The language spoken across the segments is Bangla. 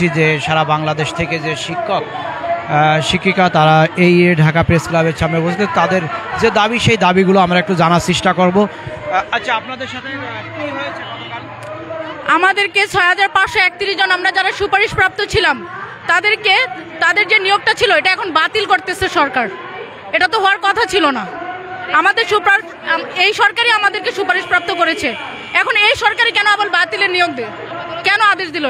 করছি যে সারা বাংলাদেশ থেকে যে শিক্ষক শিক্ষিকা তারা এই ঢাকা প্রেস ক্লাবের সামনে বসে তাদের যে দাবি সেই দাবিগুলো আমরা একটু জানার চেষ্টা করব। আচ্ছা, আপনাদের সাথে কি হয়েছে গতকাল? আমাদেরকে 6531 জন আমরা যারা সুপারিশপ্রাপ্ত ছিলাম তাদের যে নিয়োগটা ছিল এটা এখন বাতিল করতেছে সরকার। এটা তো হওয়ার কথা ছিল না। আমাদের এই সরকারই আমাদেরকে সুপারিশপ্রাপ্ত করেছে, এখন এই সরকারই কেন আবার বাতিলের নিয়োগ দেয়, কেন আদেশ দিল?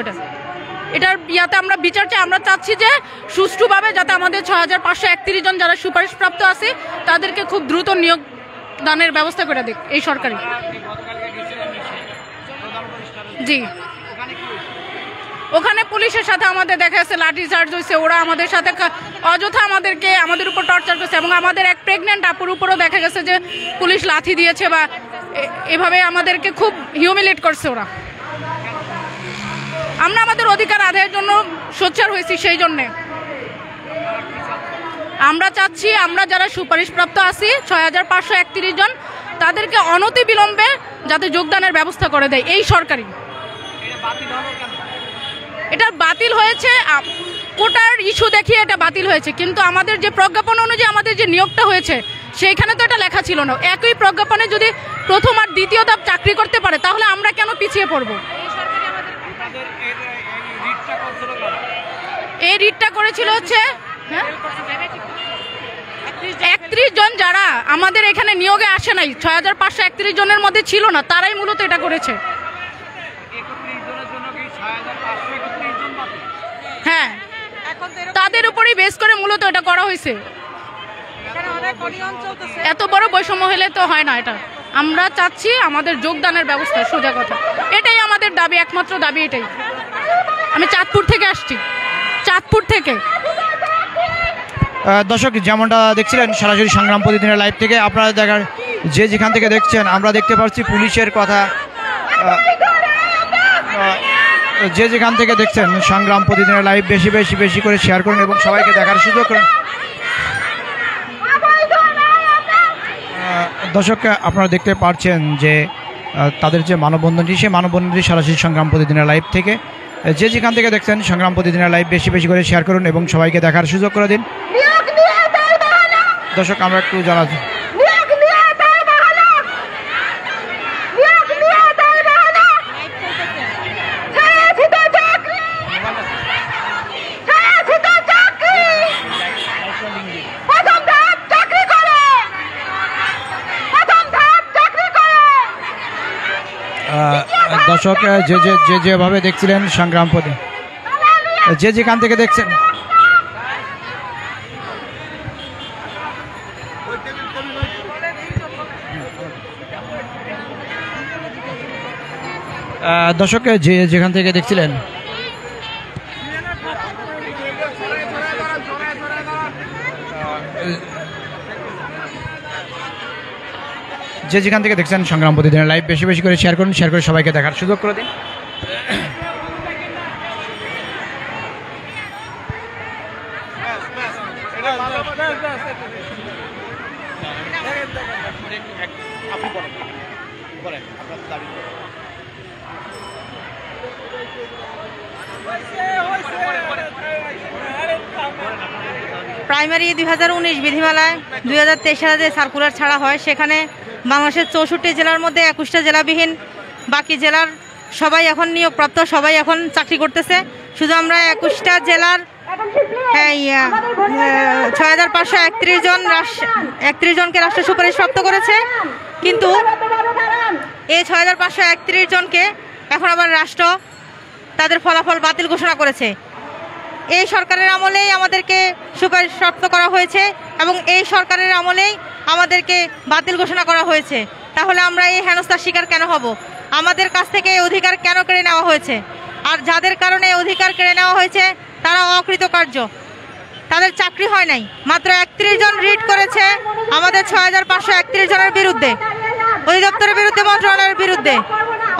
এটার ইয়াতে আমরা বিচার চাই। আমরা চাচ্ছি যে সুষ্ঠুভাবে যাতে আমাদের 6531 জন যারা সুপারিশপ্রাপ্ত আছে তাদেরকে খুব দ্রুত নিয়োগ দানের ব্যবস্থা করে দিক এই সরকারই। জি, ওখানে পুলিশের সাথে আমাদের দেখা যাচ্ছে লাঠি চার্জ হয়েছে, ওরা আমাদের সাথে অযথা আমাদের উপর টর্চার করছে এবং আমাদের এক প্রেগনেন্ট আপুর উপরও দেখা গেছে যে পুলিশ লাঠি দিয়েছে বা এভাবে আমাদেরকে খুব হিউমিলেট করছে ওরা। আমরা আমাদের অধিকার আদায়ের জন্য সোচ্চার হয়েছি, সেই জন্যে আমরা চাচ্ছি আমরা যারা সুপারিশপ্রাপ্ত আছি 6531 জন তাদেরকে অনতি বিলম্বে যাতে যোগদানের ব্যবস্থা করে দেয় এই সরকারই। এটা বাতিল হয়েছে কোটার ইস্যু দেখিয়ে এটা বাতিল হয়েছে, কিন্তু আমাদের যে প্রজ্ঞাপন অনুযায়ী আমাদের যে নিয়োগটা হয়েছে সেইখানে তো এটা লেখা ছিল না। একই প্রজ্ঞাপনে যদি প্রথম আর দ্বিতীয় ধাপ চাকরি করতে পারে তাহলে আমরা কেন পিছিয়ে পড়ব? এই রিটটা করেছিল হচ্ছে 31 জন যারা আমাদের এখানে নিয়োগে আসে নাই, 6531 জনের মধ্যে ছিল না, তারাই মূলত এটা করেছে। হ্যাঁ, তাদের উপরই বেস করে মূলত এটা করা হয়েছে। এত বড় বৈষম্য হলে তো হয় না। এটা আমরা চাচ্ছি আমাদের যোগদানের ব্যবস্থা, সোজা কথা এটাই আমাদের দাবি, একমাত্র দাবি এটাই। আমি চাঁদপুর থেকে আসছি, চাঁদপুর থেকে। দর্শক, যেমনটা দেখছিলেন সরাসরি সংগ্রাম প্রতিদিনের লাইভ থেকে, আপনারা দেখার যে যেখান থেকে দেখছেন আমরা দেখতে পাচ্ছি পুলিশের কথা। যে যেখান থেকে দেখছেন সংগ্রাম প্রতিদিনের লাইভ বেশি করে শেয়ার করুন এবং সবাইকে দেখার সুযোগ করুন। দর্শক, আপনারা দেখতে পাচ্ছেন যে তাদের যে মানববন্ধনটি, সেই মানববন্ধনটি সরাসরি সংগ্রাম প্রতিদিনের লাইভ থেকে। যে যেখান থেকে দেখছেন সংগ্রাম প্রতিদিনের লাইভ বেশি করে শেয়ার করুন এবং সবাইকে দেখার সুযোগ করে দিন। দর্শক, আমরা একটু জানাচ্ছি দর্শক, যেভাবে দেখছিলেন সংগ্রাম পদে, যে যেখান থেকে দেখছেন দর্শক, যেখান থেকে দেখছিলেন যে যেখান থেকে দেখছেন সংগ্রাম প্রতিদিনের লাইভ বেশি করে শেয়ার করুন, শেয়ার করে সবাইকে দেখার সুযোগ করে দিন। প্রাইমারি 2019 বিধিমালায় 2023 সালে যে সার্কুলার ছাড়া হয় সেখানে বাংলাদেশের 64 জেলার মধ্যে 21টা জেলাবিহীন বাকি জেলার সবাই এখন নিয়োগপ্রাপ্ত, সবাই এখন চাকরি করতেছে। শুধু আমরা 21টা জেলার 6531 জনকে রাষ্ট্র সুপারিশপ্রাপ্ত করেছে, কিন্তু এই 6531 জনকে এখন আবার রাষ্ট্র তাদের ফলাফল বাতিল ঘোষণা করেছে। এই সরকারের আমলেই আমাদেরকে সুপারিশপ্রাপ্ত করা হয়েছে এবং এই সরকারের আমলেই আমাদেরকে বাতিল ঘোষণা করা হয়েছে। তাহলে আমরা এই হেনস্থার শিকার কেন হব? আমাদের কাছ থেকে এই অধিকার কেন কেড়ে নেওয়া হয়েছে? আর যাদের কারণে অধিকার কেড়ে নেওয়া হয়েছে তারা অকৃতকার্য, তাদের চাকরি হয় নাই। মাত্র 31 জন রিট করেছে আমাদের 6531 জনের বিরুদ্ধে, অধিদপ্তরের বিরুদ্ধে, মন্ত্রণালয়ের বিরুদ্ধে।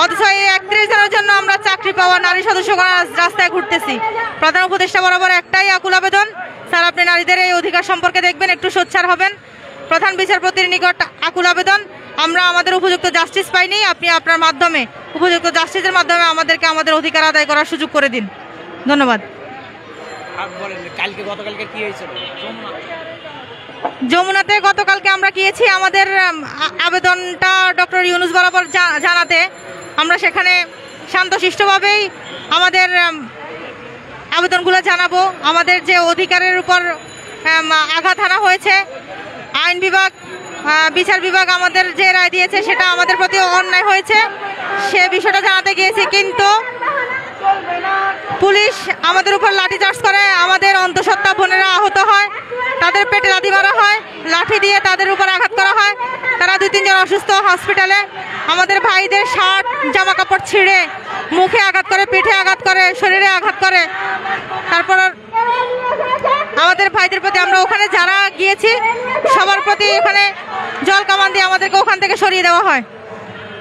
অথচ এই 31 জনের জন্য আমরা চাকরি পাওয়া নারী সদস্যগণ রাস্তায় ঘুরতেছি। প্রধান উপদেষ্টা বরাবর একটাই আকুল আবেদন, স্যার আপনি নারীদের এই অধিকার সম্পর্কে দেখবেন, একটু সোচ্চার হবেন। প্রধান বিচারপতির নিকট আকুল আবেদন, আমরা আমাদের উপযুক্ত জাস্টিস পাইনি, আপনি আপনার মাধ্যমে উপযুক্ত জাস্টিসের মাধ্যমে আমাদেরকে আমাদের অধিকার আদায় করার সুযোগ করে দিন। ধন্যবাদ। গতকালকে কি হয়েছিল যমুনাতে? গতকালকে আমরা গিয়েছি আমাদের আবেদনটা ডক্টর ইউনূস বরাবর জানাতে। আমরা সেখানে শান্তশিষ্টভাবেই আমাদের আবেদনগুলো জানাবো। আমাদের যে অধিকারের উপর আঘাত হানা হয়েছে, আইন বিভাগ, বিচার বিভাগ আমাদের যে রায় দিয়েছে সেটা আমাদের প্রতি অন্যায় হয়েছে, সে বিষয়টা জানাতে গিয়েছি। কিন্তু পুলিশ আমাদের উপর লাঠিচার্জ করে, আমাদের অন্তঃসত্ত্বা বোনেরা আহত হয়, তাদের পেটে লাথি মারা হয়, লাঠি দিয়ে তাদের উপর আঘাত করা হয়। তারা 2-3 জন অসুস্থ হসপিটালে। আমাদের ভাইদের শার্ট জামা কাপড় ছিঁড়ে মুখে আঘাত করে, পিঠে আঘাত করে, শরীরে আঘাত করে। তারপর আমাদের ভাইদের প্রতি আমরা ওখানে যারা গিয়েছি সবার প্রতি এখানে জল কামান দিয়ে আমাদেরকে ওখান থেকে সরিয়ে দেওয়া হয়।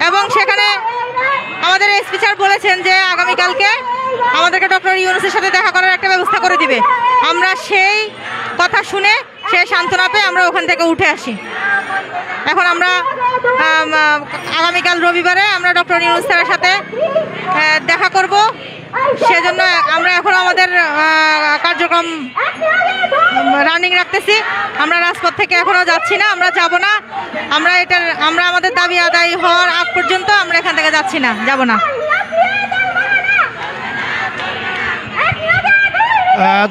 এবং সেখানে আমাদের এসপি স্যার বলেছেন যে আগামীকালকে আমাদেরকে ডক্টর ইউনূসের সাথে দেখা করার একটা ব্যবস্থা করে দিবে। আমরা সেই কথা শুনে সেই সান্ত্বনা পেয়ে আমরা ওখান থেকে উঠে আসি। এখন আমরা আগামীকাল রবিবারে আমরা ডক্টর ইউনূস স্যারের সাথে দেখা করব। সেজন্য আমরা এখন আমাদের কার্যক্রম রানিং রাখতেছি। আমরা রাজপথ থেকে এখনো যাচ্ছি না, আমরা যাব না। আমরা আমাদের দাবি আদায় হওয়ার আগ পর্যন্ত আমরা এখান থেকে যাচ্ছি না, যাব না।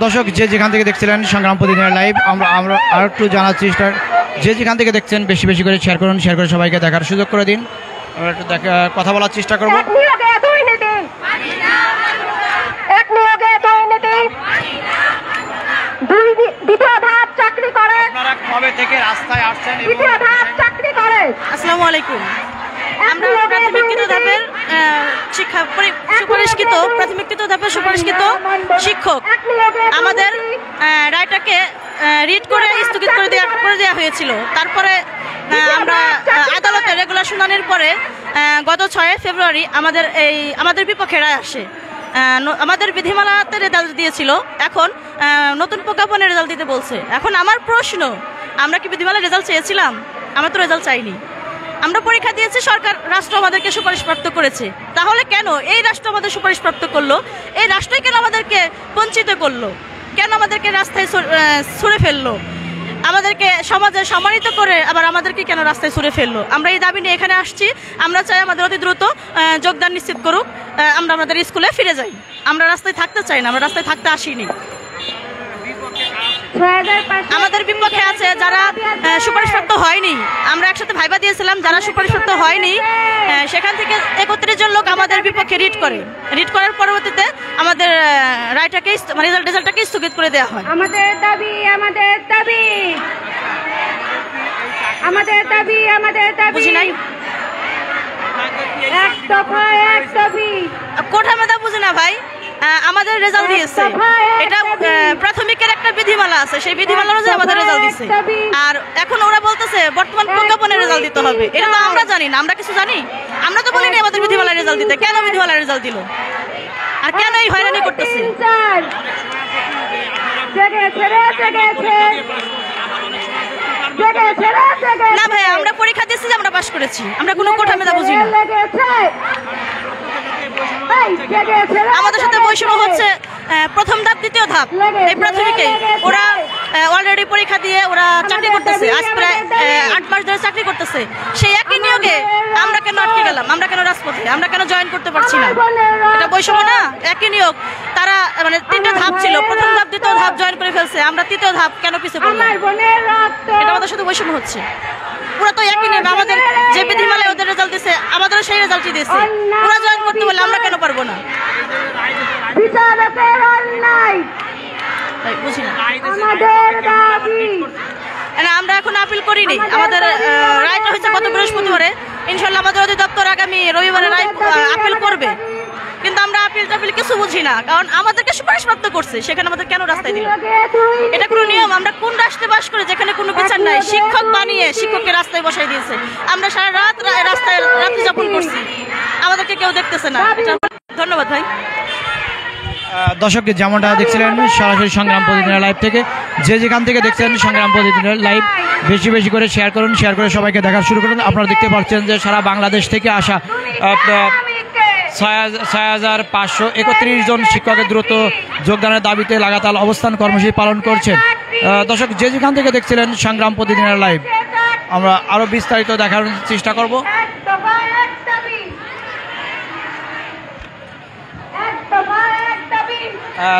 দর্শক, যে যেখান থেকে দেখছিলেন সংগ্রাম প্রতিদিনের লাইভ, আমরা আর একটু জানার চেষ্টা, যে যেখান থেকে দেখছেন বেশি বেশি করে শেয়ার করুন, শেয়ার করে সবাইকে দেখার সুযোগ করে দিন। আমরা একটু কথা বলার চেষ্টা করবো। কবে থেকে রাস্তায় আসছেন? আসসালামু আলাইকুম। আমরা প্রাথমিকৃত ধাপের শিক্ষা সুপারিশকৃত প্রাথমিকৃত ধাপের সুপারিশকৃত শিক্ষক, আমাদের রায়টাকে রিড করে স্থগিত করে দেওয়া হয়েছিল। তারপরে আমরা আদালতে রেগুলার শুনানির পরে গত 6 ফেব্রুয়ারি আমাদের বিপক্ষে রায় আসে। আমাদের বিধিমালাতে রেজাল্ট দিয়েছিল, এখন নতুন প্রজ্ঞাপনের রেজাল্ট দিতে বলছে। এখন আমার প্রশ্ন, আমরা কি বিধিমালার রেজাল্ট চেয়েছিলাম? আমরা তো রেজাল্ট চাইনি। আমরা পরীক্ষা দিয়েছি, সরকার রাষ্ট্র আমাদেরকে সুপারিশপ্রাপ্ত করেছে। তাহলে কেন এই রাষ্ট্র আমাদের সুপারিশপ্রাপ্ত করলো? এই রাষ্ট্রই কেন আমাদেরকে বঞ্চিত করলো? কেন আমাদেরকে রাস্তায় ছুড়ে ফেললো? আমাদেরকে সমাজে সম্মানিত করে আবার আমাদেরকে কেন রাস্তায় ছুড়ে ফেললো? আমরা এই দাবি নিয়ে এখানে আসছি। আমরা চাই আমাদের অতি দ্রুত যোগদান নিশ্চিত করুক, আমরা আমাদের স্কুলে ফিরে যাই। আমরা রাস্তায় থাকতে চাই না, আমরা রাস্তায় থাকতে আসিনি। আমাদের বিপক্ষে আছে যারা সুপারিশপ্রাপ্ত হয়নি। আমরা একসাথে ভাইবা দিয়েছিলাম, যারা সুপারিশপ্রাপ্ত হয়নি সেখান থেকে 31 জন লোক আমাদের বিপক্ষে রিট করার পরবর্তীতে আমাদের রায়টাকে রেজাল্টটাকে স্থগিত করে দেওয়া হয়। আমাদের দাবি বুঝি নাই, কোঠা মেধা বুঝি না ভাই। আমাদের রেজাল্ট দিয়েছে, এটা প্রাথমিকের একটা বিধিমালা আছে, সেই বিধিমালা অনুযায়ী আমাদের রেজাল্ট দিচ্ছে। আর এখন ওরা বলতেছে বর্তমান প্রজ্ঞাপনের রেজাল্ট দিতে হবে। এটা তো আমরা জানি না, আমরা কিছু জানি? আমরা তো বলিনি আমাদের বিধিমালার রেজাল্ট দিতে। কেন বিধিমালার রেজাল্ট দিল? আর কেন এই হয়রানি করতেছে? না ভাই, আমরা পরীক্ষা দিয়েছি, আমরা পাশ করেছি, আমরা কোনো কোঠা মেধা বুঝি না। আমাদের সাথে বৈষম্য হচ্ছে প্রথম ধাপ, দ্বিতীয় ধাপ। এই প্রাথমিকে ওরা অলরেডি পরীক্ষা দিয়ে ওরা চাকরি করতেছে, আজ প্রায় 8 মাস ধরে চাকরি করতেছে। সেই একই নিয়োগে আমরা কেন আটকে গেলাম? আমরা কেন রাজপথে? আমরা কেন জয়েন করতে পারছি না? এটা বৈষম্য না? একই নিয়োগ, তারা মানে 3টা ধাপ ছিল, প্রথম ধাপ দ্বিতীয় ধাপ জয়েন করে ফেলছে, আমরা তৃতীয় ধাপ কেন পিছিয়ে পড়লাম? এটা আমাদের সাথে বৈষম্য হচ্ছে। ওরা তো একই নিয়ম, আমাদের যে বিধিমালায় ওদের রেজাল্ট দিচ্ছে আমাদেরও সেই রেজাল্টই দিচ্ছে। ওরা জয়েন করতে বললে আমরা কেন পারবো না? বুঝি না। আমরা এখন আপিল করিনি, আমাদের রায়টা হয়েছে গত বৃহস্পতিবারে। ইনশাল্লাহ আমাদের অধিদপ্তর আগামী রবিবারে রায় আপিল করবে। কিন্তু আমরা আপিল টাপিল কিছু বুঝি না, কারণ আমাদেরকে সুপারিশপ্রাপ্ত করছে, সেখানে আমাদের কেন রাস্তায় দিল? এটা কোনো নিয়ম? আমরা কোন রাষ্ট্রে বাস করে যেখানে কোনো বিচার নাই? শিক্ষক বানিয়ে শিক্ষককে রাস্তায় বসাই দিয়েছে। আমরা সারা রাত রাস্তায় রাত্রি যাপন করছি, আমাদেরকে কেউ দেখতেছে না। ধন্যবাদ ভাই। দর্শক, যেমনটা দেখছিলেন সরাসরি সংগ্রাম প্রতিদিনের লাইভ থেকে, যে যেখান থেকে দেখছেন সংগ্রাম প্রতিদিনের লাইভ বেশি বেশি করে শেয়ার করুন, শেয়ার করে সবাইকে দেখা শুরু করুন। আপনারা দেখতে পাচ্ছেন যে সারা বাংলাদেশ থেকে আসা 6,531 জন শিক্ষকের দ্রুত যোগদানের দাবিতে লাগাতার অবস্থান কর্মসূচি পালন করছেন। দর্শক, যে যেখান থেকে দেখছিলেন সংগ্রাম প্রতিদিনের লাইভ, আমরা আরও বিস্তারিত দেখার চেষ্টা করব।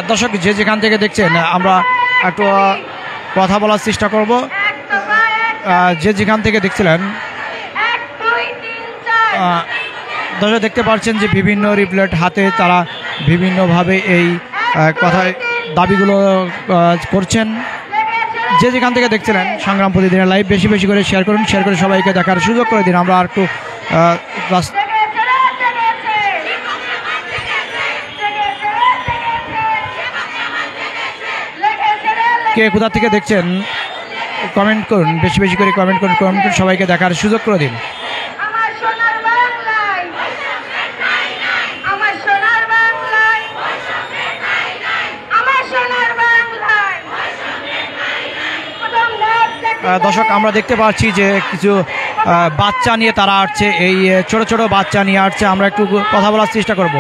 দর্শক, যে যেখান থেকে দেখছেন আমরা একটু কথা বলার চেষ্টা করব। যে যেখান থেকে দেখছিলেন দর্শক দেখতে পাচ্ছেন যে বিভিন্ন রিপ্লেট হাতে তারা বিভিন্নভাবে এই কথায় দাবিগুলো করছেন। যে যেখান থেকে দেখছিলেন সংগ্রাম প্রতিদিনের লাইভ, বেশি বেশি করে শেয়ার করুন, শেয়ার করে সবাইকে দেখার সুযোগ করে দিন। আমরা আর একটু কে কোথা থেকে দেখছেন কমেন্ট করুন, বেশি বেশি করে কমেন্ট করুন, সবাইকে দেখার সুযোগ করে দিন। দর্শক, আমরা দেখতে পাচ্ছি যে কিছু বাচ্চা নিয়ে তারা আসছে, এই ছোট ছোট বাচ্চা নিয়ে আসছে। আমরা একটু কথা বলার চেষ্টা করব।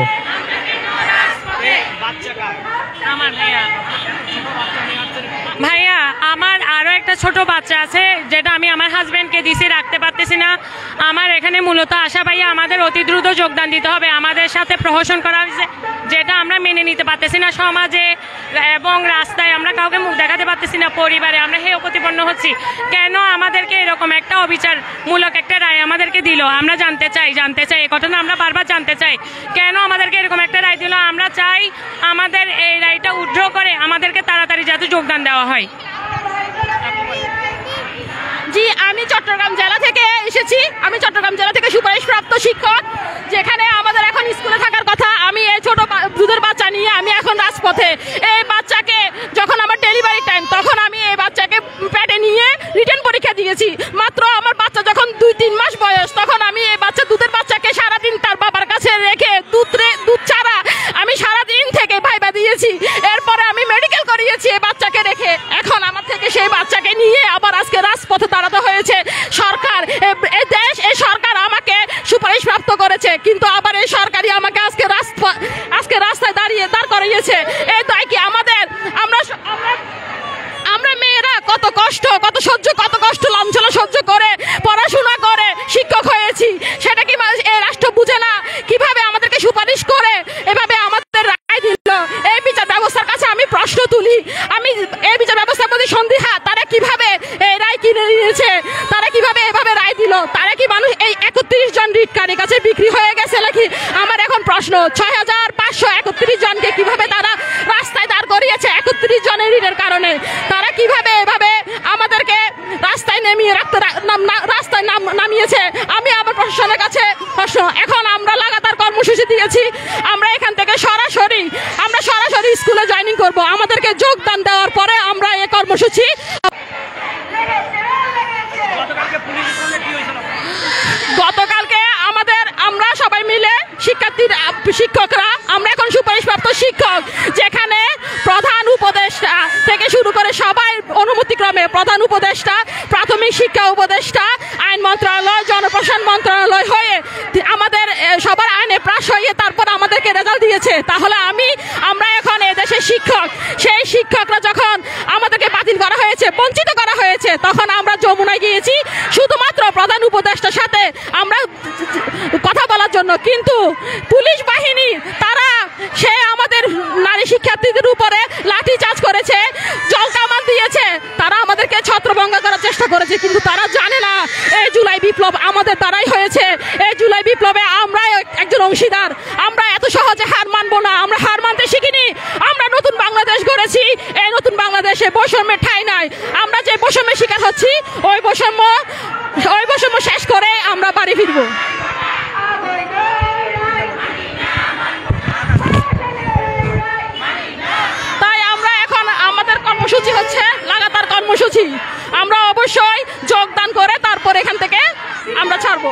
ভাইয়া, আমার আরও একটা ছোট বাচ্চা আছে যেটা আমি আমার হাজব্যান্ডকে দিছি, রাখতে পারতেছি না। আমার এখানে মূলত আশা ভাইয়া আমাদের অতি দ্রুত যোগদান দিতে হবে। আমাদের সাথে প্রহসন করা হয়েছে, যেটা আমরা মেনে নিতে পারতেছি না। সমাজে এবং রাস্তায় আমরা কাউকে মুখ দেখাতে পারতেছি না, পরিবারে আমরা হেয় প্রতিপন্ন হচ্ছি। কেন আমাদেরকে এরকম একটা অবিচারমূলক একটা রায় আমাদেরকে দিল? আমরা জানতে চাই এই ঘটনা আমরা বারবার জানতে চাই, কেন আমাদেরকে এরকম একটা রায় দিল। আমরা চাই আমাদের এই রায়টা উইথড্র করে আমাদেরকে তাড়াতাড়ি যাতে যোগদান দেওয়া হয়। জি, আমি চট্টগ্রাম জেলা থেকে এসেছি। আমি চট্টগ্রাম জেলা থেকে সুপারিশপ্রাপ্ত শিক্ষক, যেখানে আমাদের এখন স্কুলে থাকার কথা। আমি এই ছোট দুধের বাচ্চা নিয়ে আমি এখন রাজপথে। এই বাচ্চাকে যখন আমার ডেলিভারি টাইম, তখন আমি এই বাচ্চাকে পেটে নিয়ে রিটেন পরীক্ষা দিয়েছি। মাত্র আমার বাচ্চা যখন 2-3 মাস বয়স, তখন আমি এই দুধের বাচ্চাকে সারাদিন তার বাবার কাছে রেখে দুধ ছাড়া আমি সারাদিন থেকে ভাইবা দিয়েছি। এরপরে আমি মেডিকেল করিয়েছি এই বাচ্চাকে রেখে। এখন আমার থেকে সেই বাচ্চাকে নিয়ে আবার আজকে রাজপথে দাঁড়াতে হয়েছে। সরকার, এই সরকার আমাকে সুপারিশপ্রাপ্ত করেছে, কিন্তু আবার এই সরকারই আমাকে আজকে রাস্তায় দাঁড় করিয়েছে। এই দায় কি আমাদের? আমরা মেয়েরা কত কষ্ট লাঞ্ছনা সহ্য করে পড়াশোনা করে শিক্ষক হয়েছি, সেটা কি এই রাষ্ট্র বুঝে না? কিভাবে আমাদেরকে সুপারিশ করে এভাবে আমাদের রায় দিল? এই বিচার ব্যবস্থার কাছে আমি প্রশ্ন তুলি। আমি এই বিচার ব্যবস্থার প্রতি সন্দিহান। তারা কিভাবে এই রায় কিনে নিয়েছে? তারা কিভাবে এভাবে রায় দিল? তারা কি মানুষ এই 31 জন রিটকারীর কাছে বিক্রি হয়ে গেছে নাকি? আমার এখন প্রশ্ন, 6,531 জনকে কিভাবে তারা রাস্তায় দাঁড় করিয়েছে 31 জনের ঋণের কারণে? তারা কিভাবে এভাবে আমাদেরকে রাস্তায় নামিয়েছে? আমি আমার প্রশাসনের কাছে প্রশ্ন। এখন আমরা লাগাতার কর্মসূচি দিয়েছি। আমরা এখান থেকে সরাসরি স্কুলে জয়েনিং করব। আমাদেরকে যোগদান দেওয়ার পরে আমরা এই কর্মসূচি। গতকালকে আমরা সবাই মিলে শিক্ষকরা আমরা এখন সুপারিশপ্রাপ্ত শিক্ষক, যেখানে প্রধান উপদেষ্টা থেকে শুরু করে সবাই অনুমতিক্রমে প্রধান উপদেষ্টা, প্রাথমিক শিক্ষা উপদেষ্টা, আইন মন্ত্রণালয়, জনপ্রশাসন মন্ত্রণালয় হয়ে আমাদের সবার আইনে পাশ হয়ে তারপর আমাদেরকে রেজাল্ট দিয়েছে। তাহলে আমরা এখন এদেশের শিক্ষক। সেই শিক্ষকরা যখন আমাদেরকে বাতিল করা হয়েছে, বঞ্চিত করা হয়েছে, তখন আমরা যমুনায় গিয়েছি শুধুমাত্র প্রধান উপদেষ্টার সাথে আমরা কথা বলার জন্য। কিন্তু পুলিশ বাহিনী তারা আমাদের নারী শিক্ষার্থীদের উপরে লাঠিচার্জ করেছে, জলকামান দিয়েছে, তারা আমাদেরকে ছত্রভঙ্গ করার চেষ্টা করেছে। কিন্তু তারা জানে না এই জুলাই বিপ্লব আমাদের দ্বারাই হয়েছে। এই জুলাই বিপ্লবে আমরাই একজন অংশীদার। আমরা এত সহজে হার মানবো না। আমরা হার মানতে শিখিনি। আমরা নতুন বাংলাদেশ গড়েছি। এই নতুন বাংলাদেশে বৈষম্যের ঠাঁই নাই। আমরা যে বৈষম্যের শিকার হচ্ছি, ওই বৈষম্য শেষ করে আমরা বাড়ি ফিরবো। তাই আমরা এখন আমাদের কর্মসূচি হচ্ছে লাগাতার কর্মসূচি। আমরা অবশ্যই যোগদান করে তারপর এখান থেকে আমরা ছাড়বো।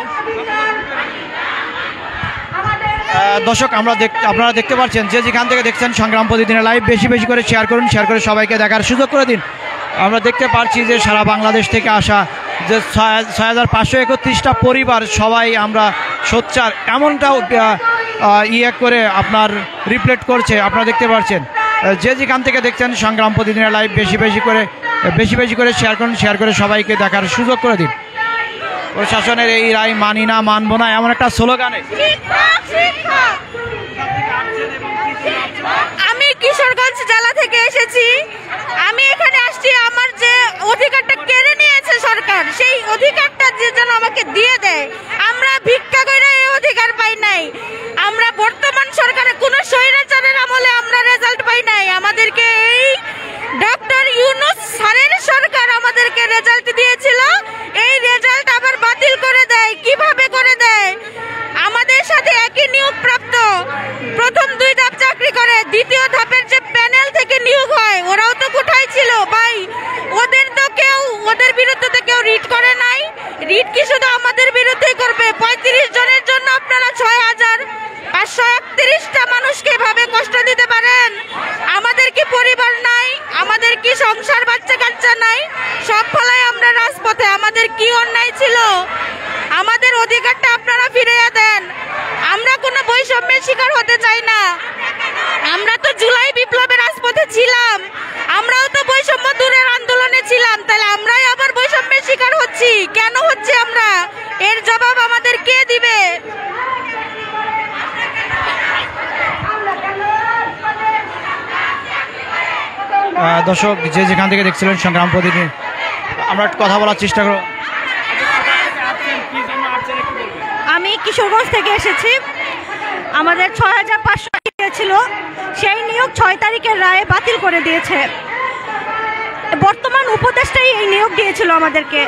দর্শক, আপনারা দেখতে পাচ্ছেন যে যেখান থেকে দেখছেন সংগ্রাম প্রতিদিনের লাইভ, বেশি বেশি করে শেয়ার করুন, শেয়ার করে সবাইকে দেখার সুযোগ করে দিন। আমরা দেখতে পাচ্ছি যে সারা বাংলাদেশ থেকে আসা যে 6,531টা পরিবার সবাই আমরা সোচ্চার, এমনটাও করে আপনার রিফ্লেক্ট করছে। আপনারা দেখতে পাচ্ছেন, যে যেখান থেকে দেখছেন সংগ্রাম প্রতিদিনের লাইভ বেশি বেশি করে শেয়ার করে সবাইকে দেখার সুযোগ করে দিন। প্রশাসনের এই রায় মানি না, মানবো না, এমন একটা স্লোগানে আমি কিশোরগঞ্জ জেলা থেকে এসেছি। আমি এখানে আসছি, আমার যে অধিকারটা কেড়ে নিয়েছে সরকার, সেই অধিকারটা যেন আমাকে দিয়ে দেয়। আমরা ভিক্ষা করে এই অধিকার পাই নাই। আমরা বর্তমান সরকারের কোনো স্বৈরাচারের আমলে আমরা রেজাল্ট পাই নাই। আমাদেরকে এই ডক্টর ইউনূস স্যারের সরকার আমাদেরকে রেজাল্ট দিয়েছিল, এই রেজাল্ট আবার বাতিল করে দেয়। কিভাবে করে দেয়? আমাদের সাথে একই নিয়োগ প্রাপ্ত, প্রথম 2 ধাপ চাকরি করে, দ্বিতীয় ধাপের যে প্যানেল থেকে নিয়োগ হয় ওরাও তো কোথায় ছিল ভাই? ওদের বিরুদ্ধে তো কেউ রিট করে নাই। রিট কি শুধু আমাদের বিরুদ্ধেই করবে? 35 জনের জন্য আপনারা 6,531টা মানুষকে এভাবে কষ্ট দিতে পারেন? আমাদের কি পরিবার নাই? আমাদের কি সংসার বাচ্চা কাচ্চা নাই? সব ফলায় আমরা রাজপথে। আমাদের কি অন্যায় ছিল? আমাদের অধিকারটা আপনারা ফিরিয়ে দেন। আমরা কোনো বৈষম্যের শিকার হতে চাই না। আমরা তো জুলাই বিপ্লবের রাজপথে ছিলাম, আমরাও তো বৈষম্য দূরের আন্দোলনে ছিলাম, তাহলে আমরাই আবার বৈষম্যের শিকার হচ্ছি। কেন হচ্ছে আমরা? এর জবাব আমাদের কে দিবে? দর্শক যে যেখান থেকে দেখছিলেন সংগ্রাম প্রতিদিন, আমরা একটু কথা বলার চেষ্টা করব। আমি কিশোরগঞ্জ থেকে এসেছি। আমাদের 6,500 ছিল, সেই নিয়োগ 6 তারিখের রায়ে বাতিল করে দিয়েছে। বর্তমান উপদেষ্টাই এই নিয়োগ দিয়েছিল আমাদেরকে।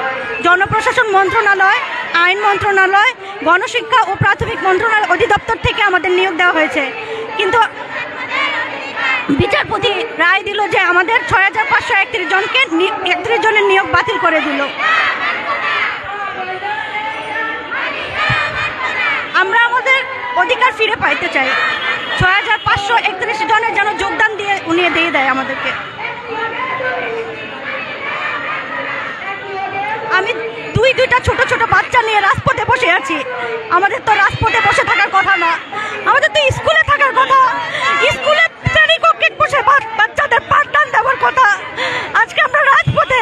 জনপ্রশাসন মন্ত্রণালয়, আইন মন্ত্রণালয়, গণশিক্ষা ও প্রাথমিক মন্ত্রণালয় অধিদপ্তর থেকে আমাদের নিয়োগ দেওয়া হয়েছে। কিন্তু বিচারপতি রায় দিল যে আমাদের 6,531 জনের নিয়োগ বাতিল করে দিল। আমরা আমাদের অধিকার ফিরে পাইতে চাই। 6,531 জনের যেন যোগদান দিয়ে দেয় আমাদেরকে। আমি দুইটা ছোট ছোট বাচ্চা নিয়ে রাজপথে বসে আছি। আমাদের তো রাজপথে বসে থাকার কথা না, আমাদের তো স্কুলে থাকার কথা। স্কুলে শ্রেণীকক্ষে বসে বাচ্চাদের পাঠদান দেওয়ার কথা। আজকে আমরা রাজপথে,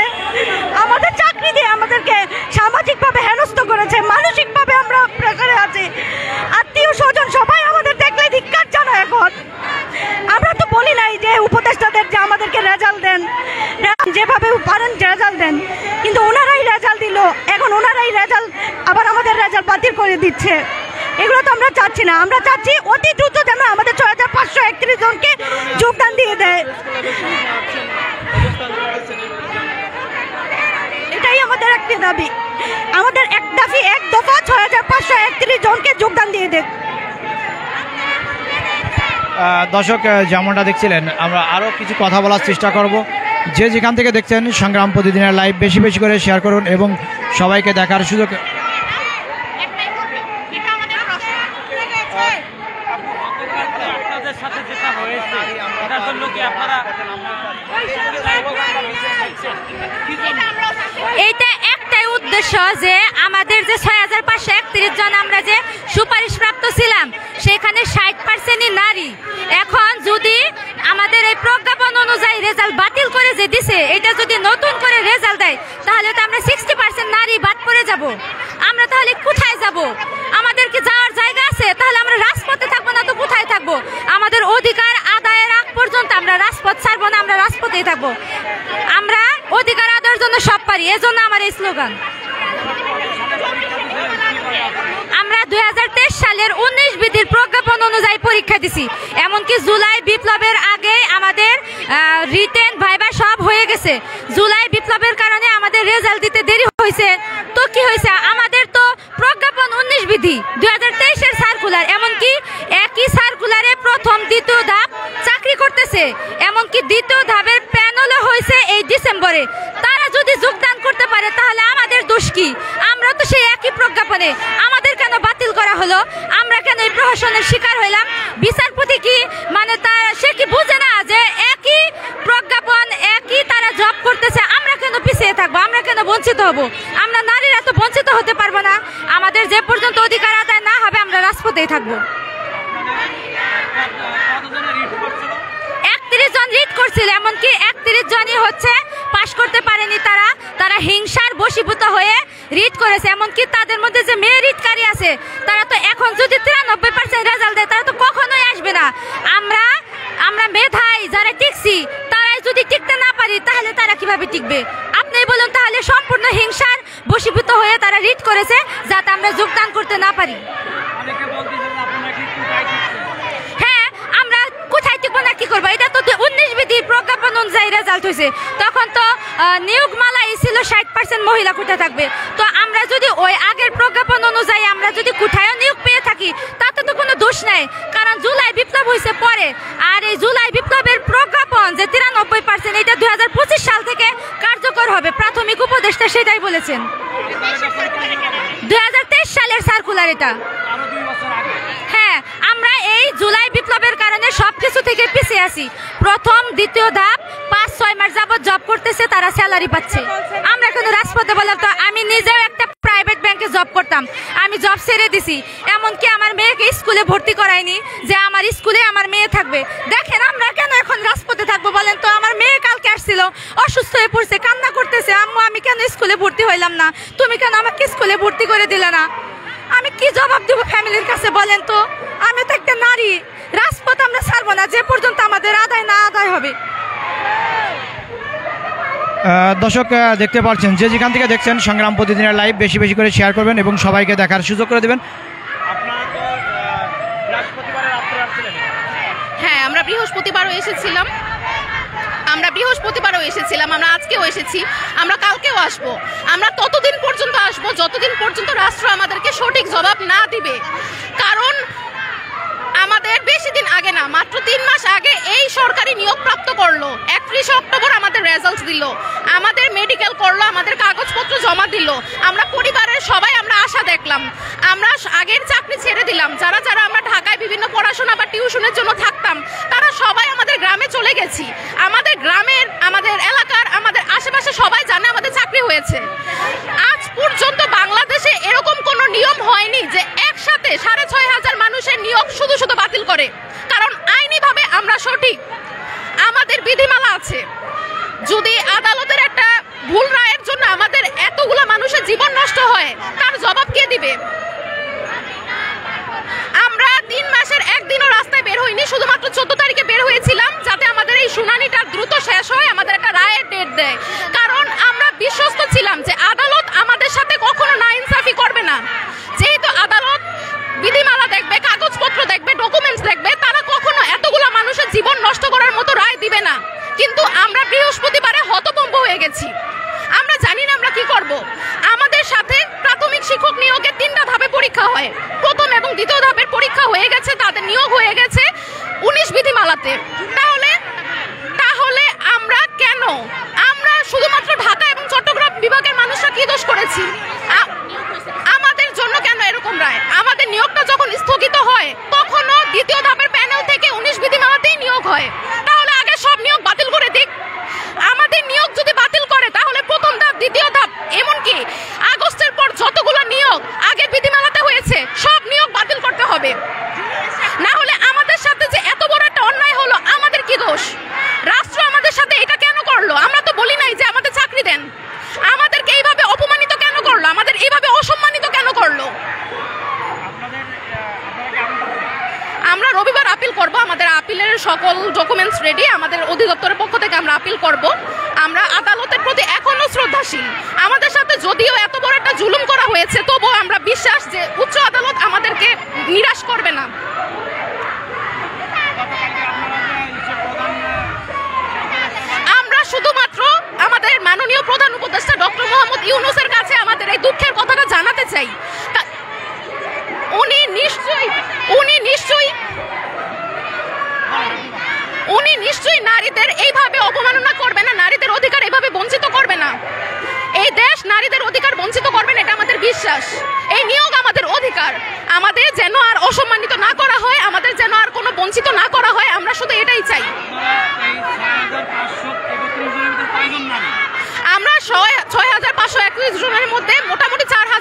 আমাদের চাকরি দিয়ে আমাদেরকে সামাজিকভাবে হেনস্থ করেছে, মানসিকভাবে আমরা প্রেসারে আছি। আত্মীয় স্বজন সবাই আমাদের দেখলে ধিক্কার জানায়। এখন আমরা তো বলি নাই যে উপদেষ্টাদের যে আমাদেরকে রেজাল্ট দেন, যেভাবে পারেন রেজাল্ট দেন, কিন্তু ওনারাই রেজাল্ট দিল। এখন ওনারাই রেজাল্ট আবার আমাদের রেজাল্ট বাতিল করে দিচ্ছে। এগুলো তো আমরা চাচ্ছি না। আমরা চাচ্ছি অতি দ্রুত যেন আমাদের 6,531 জনকে যোগদান দিয়ে দেয়। এটাই আমাদের একটি দাবি। আমাদের এক দফা 6,531 জনকে যোগদান দিয়ে দেয়। দর্শক যেমনটা দেখছিলেন, আমরা আরও কিছু কথা বলার চেষ্টা করব। যে যেখান থেকে দেখছেন সংগ্রাম প্রতিদিনের লাইভ বেশি করে শেয়ার করুন এবং সবাইকে দেখার সুযোগ। এইটা একটাই উদ্দেশ্য যে আমাদের যে 6,531 জন আমরা যে সুপারিশপ্রাপ্ত ছিলাম, সেখানে 60% নারী। এখন যদি আমাদের এই প্রজ্ঞাপন অনুযায়ী রেজাল্ট বাতিল করে যে দিছে, এটা যদি নতুন করে রেজাল্ট দেয়, তাহলে তো আমরা 60% নারী বাদ পড়ে যাব। আমরা তাহলে কোথায় যাব? আমাদের কি যাওয়ার জায়গা আছে? তাহলে আমরা রাজপথে থাকবো না তো কোথায় থাকবো? আমাদের অধিকার আদায়ের আগ পর্যন্ত আমরা রাজপথ ছাড়বো না, আমরা রাজপথেই থাকবো। আমরা অধিকার আদায়ের জন্য সব পারি, এজন্য আমার এই স্লোগান। আমরা 2023 সালের 19 বিধির প্রজ্ঞাপন অনুযায়ী পরীক্ষা দিছি। এমনকি জুলাই বিপ্লবের আগে আমাদের রিটেন ভাইবা সব হয়ে গেছে। জুলাই বিপ্লবের কারণে আমাদের রেজাল্ট দিতে দেরি হয়েছে। তো কি হয়েছে? আমাদের তো প্রজ্ঞাপন 19 বিধি 2023-এর সার্কুলার, এমনকি একই সার্কুলারে প্রথম দ্বিতীয় ধাপ চাকরি করতেছে। এমনকি দ্বিতীয় ধাপের প্যানেলও হয়েছে এই ডিসেম্বরে। তারা যদি যোগদান করতে পারে তাহলে আমাদের দোষ কি? আমরা তো সেই একই প্রজ্ঞাপনে, আমাদের কেন বাতিল করা হলো? আমরা কেন এই প্রহসনের শিকার হইলাম? বিচারপতি কি মানে সে কি বুঝে না যে একই প্রজ্ঞাপন, একই তারা জব করতেছে? আমরা কেন পিছিয়ে থাকবো? আমরা কেন বঞ্চিত হব? আমরা বঞ্চিত হতে পারবো না। আমাদের যে পর্যন্ত অধিকার আদায় না হবে আমরা রাজপথেই থাকবো। 31 জন রিট করছিল, এমনকি 31 জনই হচ্ছে পাশ করতে পারেনি। তারা হিংসার বশীভূত হয়ে রিট করেছে। এমনকি তাদের মধ্যে যে মেয়ে রিটকারী আছে তারা তো এখন যদি 93% রেজাল্ট দেয় তারা তো কখনোই আসবে না। আমরা মেধাই যারা টিকছি তারাই যদি টিকতে না পারি তাহলে তারা কিভাবে টিকবে? আপনি বলুন। তাহলে সম্পূর্ণ হিংসার বশীভূত হয়ে তারা রিট করেছে যাতে আমরা যোগদান করতে না পারি। হ্যাঁ, আমরা কোথায় টিকবো না কি করবো? এটা তো 19 বিধির প্রজ্ঞাপন অনুযায়ী রেজাল্ট হয়েছে। তখন তো নিয়োগমালাই ছিল 60% মহিলা কোথায় থাকবে। তো আমরা যদি ওই আগের প্রজ্ঞাপন অনুযায়ী আমরা যদি কোথায়ও নিয়োগ পেয়ে থাকি তাতে তো কোনো দোষ নাই, কারণ জুলাই বিপ্লব হয়েছে পরে। আর এই জুলাই বিপ্লবের প্রজ্ঞাপন যে 93% এটা 2025 সাল থেকে কার্যকর হবে, প্রাথমিক উপদেষ্টা সেটাই বলেছেন। 2023 সালের সার্কুলার এটা। হ্যাঁ, আমরা এই জুলাই বিপ্লবের কারণে সবকিছু থেকে পিছিয়ে আছি। প্রথম দ্বিতীয় ধাপ 5-6 মাস যাবত জব করতেছে, তারা স্যালারি পাচ্ছে। আমরা কোনো রাজপথে বললাম তো, আমি নিজেও একটা প্রাইভেট ব্যাংকে জব করতাম, আমি জব ছেড়ে দিছি। এমনকি আমার মেয়েকে স্কুলে ভর্তি করাইনি যে আমার স্কুলে আমার মেয়ে থাকবে। দেখেন আমরা কেন এখন রাজপথে থাকবো বলেন তো? আমার মেয়ে কালকে আসছিল, অসুস্থ হয়ে পড়ছে, কান্না করতেছে, আম্মু আমি কেন স্কুলে ভর্তি হইলাম না, তুমি কেন আমাকে স্কুলে ভর্তি করে দিলে না? আমি কি জবাব দেবো ফ্যামিলির কাছে বলেন তো? আমি তো একটা নারী, রাজপথ আমরা ছাড়বো না যে পর্যন্ত আমাদের আদায় না আদায় হবে। দর্শক দেখতে পাচ্ছেন, যে যেখান থেকে দেখছেন সংগ্রাম প্রতিদিনের লাইভ বেশি বেশি করে শেয়ার করবেন এবং সবাইকে দেখার সুযোগ করে দেবেন। হ্যাঁ, আমরা বৃহস্পতিবারও এসেছিলাম, আমরা আজকেও এসেছি, আমরা কালকেও আসবো। আমরা ততদিন পর্যন্ত আসবো যতদিন পর্যন্ত রাষ্ট্র আমাদেরকে সঠিক জবাব না দিবে। কারণ আমাদের বেশি দিন আগে না, মাত্র 3 মাস আগে এই সরকারি নিয়োগ প্রাপ্ত করলো। 31 অক্টোবর আমাদের রেজাল্ট দিল, আমাদের মেডিকেল করলো, আমাদের কাগজপত্র জমা দিল। আমরা পরিবারের সবাই আমরা আশা দেখলাম। আমরা আগের চাকরি ছেড়ে দিলাম। যারা আমরা ঢাকায় বিভিন্ন পড়াশোনা বা টিউশনের জন্য থাকতাম তারা সবাই আমাদের গ্রামে চলে গেছি। আমাদের গ্রামের, আমাদের এলাকার, আমাদের আশেপাশে সবাই জানে আমাদের চাকরি হয়েছে। আজ পর্যন্ত বাংলাদেশে এরকম কোনো নিয়ম হয়নি যে একসাথে 6500 মানুষের নিয়োগ শুধু বাতিল করে। কারণ আইনিভাবে আমরা সঠিক, আমাদের বিধিমালা আছে। যদি আদালতের একটা ভুল রায়ের জন্য আমাদের এতগুলো মানুষের জীবন নষ্ট হয়, তার জবাব কে দিবে? আমরা 3 মাসের একদিনও রাস্তায় বের হইনি, শুধুমাত্র 14 তারিখে বের হয়েছিলাম যাতে আমাদের এই শুনানিটা দ্রুত শেষ হয়, আমাদের একটা রায়ের ডেট দেয়। কারণ আমরা বিশ্বস্ত ছিলাম যে আদালত আমাদের সাথে কখনো নাইনসাফি করবে না। যেহেতু আদালত বিধিমালা দেখবে, কাগজপত্র দেখবে, ডকুমেন্টস দেখবে, তারা কখনো এতগুলো মানুষের জীবন নষ্ট করার মতো রায় দিবে না। কিন্তু আমরা বৃহস্পতিবারে হতভম্ব হয়ে গেছি। আমরা জানি না আমরা কি করব। আমাদের সাথে প্রাথমিক শিক্ষক নিয়োগের 3টা ধাপে পরীক্ষা হয়। প্রথম এবং দ্বিতীয় ধাপের পরীক্ষা হয়ে গেছে, তাদের নিয়োগ হয়ে গেছে 19 বিধিমালাতে। তাহলে আমরা কেন? আমরা শুধুমাত্র ঢাকা এবং চট্টগ্রাম বিভাগের মানুষরা কি দোষ করেছি? আমাদের জন্য কেন এরকম রায়? আমাদের নিয়োগটা যখন স্থগিত হয় তখনও দ্বিতীয় ধাপের প্যানেল থেকে 19 বিধিমালাতেই নিয়োগ হয়। তাহলে আগে সব নিয়োগ বাতিল করে দিক। আমাদের নিয়োগ যদি বাতিল করে তাহলে প্রথম ধাপ, দ্বিতীয় ধাপ, এমনকি আগস্টের পর যতগুলো নিয়োগ আগের বিধিমালাতে হয়েছে সব নিয়োগ বাতিল করতে হবে। না হলে আমাদের সাথে যে এত বড় একটা অন্যায় হলো, আমাদের কি দোষ? রাষ্ট্র আমাদের সাথে এটা কেন করলো? আমরা তো বলি নাই যে আমাদের চাকরি দেন। আমাদেরকে এইভাবে অপমানিত কেন করলো? আমাদের এইভাবে অসম্মানিত কেন করলো? আমরা রবিবার আপিল করব। আমাদের আপিলের সকল ডকুমেন্টস রেডি। আমাদের অধিদপ্তরের পক্ষ থেকে আমরা আপিল করব। আমরা আদালতের প্রতি এখনো শ্রদ্ধাশীল। আমাদের সাথে যদিও এত বড় একটা জুলুম করা হয়েছে, তবুও আমরা বিশ্বাস যে উচ্চ আদালত আমাদেরকে নিরাশ করবে না। আমরা শুধুমাত্র আমাদের মাননীয় প্রধান উপদেষ্টা ডক্টর মোহাম্মদ ইউনূসের কাছে আমাদের এই দুঃখের কথাটা জানাতে চাই। উনি নিশ্চয়ই নারীদের এইভাবে অবমাননা করবে না, নারীদের অধিকার এইভাবে বঞ্চিত করবে না। এই দেশ নারীদের অধিকার বঞ্চিত করবে না, এটা আমাদের বিশ্বাস। এই নিয়োগ আমাদের অধিকার, আমাদের যেন আর অসম্মানিত না করা হয়, আমাদের যেন আর কোনো বঞ্চিত না করা হয়। আমরা শুধু এটাই চাই। আমরা 6531 জনের মধ্যে মোটামুটি 4000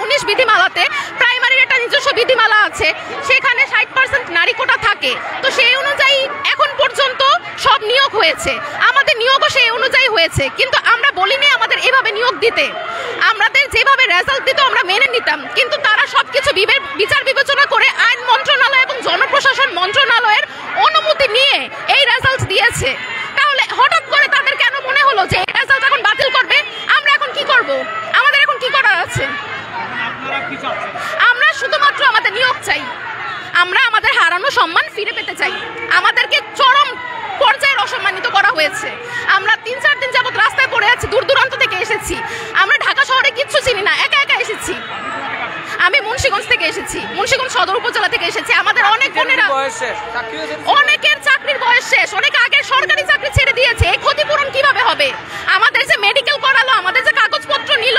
19 বিধিমালাতে প্রাইমারির একটা নিজস্ব বিধিমালা আছে, সেখানে 60% নারী কোটা থাকে। তো সেই অনুযায়ী এখন পর্যন্ত সব নিয়োগ হয়েছে, আমাদের নিয়োগও সেই অনুযায়ী হয়েছে, কিন্তু আমরা বলিনি আমাদের এভাবে নিয়োগ দিতে। আমাদের যেভাবে রেজাল্ট দিত আমরা মেনে নিতাম, কিন্তু তারা সবকিছু বিচার বিবেচনা করে আইন মন্ত্রণালয় এবং জনপ্রশাসন মন্ত্রণালয়ের অনুমতি নিয়ে এই রেজাল্ট দিয়েছে। তাহলে হঠাৎ করে তাদের কেন মনে হলো যে এই রেজাল্ট এখন বাতিল করবে? আমরা এখন কি করব? আমাদের এখন কি করার আছে? আমরা শুধুমাত্র আমাদের নিয়োগ চাই, আমরা আমাদের হারানো সম্মান ফিরে পেতে চাই। আমাদেরকে চরম পর্যায়ের অসম্মানিত করা হয়েছে। আমরা 3-4 দিন যাবত রাস্তায় পড়ে আছি, দূর দূরান্ত থেকে এসেছি, আমরা ঢাকা শহরে কিচ্ছু চিনি না, একা একা এসেছি। আমি মুন্সিগঞ্জ থেকে এসেছি, মুন্সিগঞ্জ সদর উপজেলা থেকে এসেছি। আমাদের অনেক বোনেরা, অনেকের চাকরির বয়স শেষ, অনেক আগের সরকারি চাকরি ছেড়ে দিয়েছে। এই ক্ষতিপূরণ কিভাবে হবে? আমাদের যে মেডিকেল করালো, আমাদের যে কাগজপত্র নিল,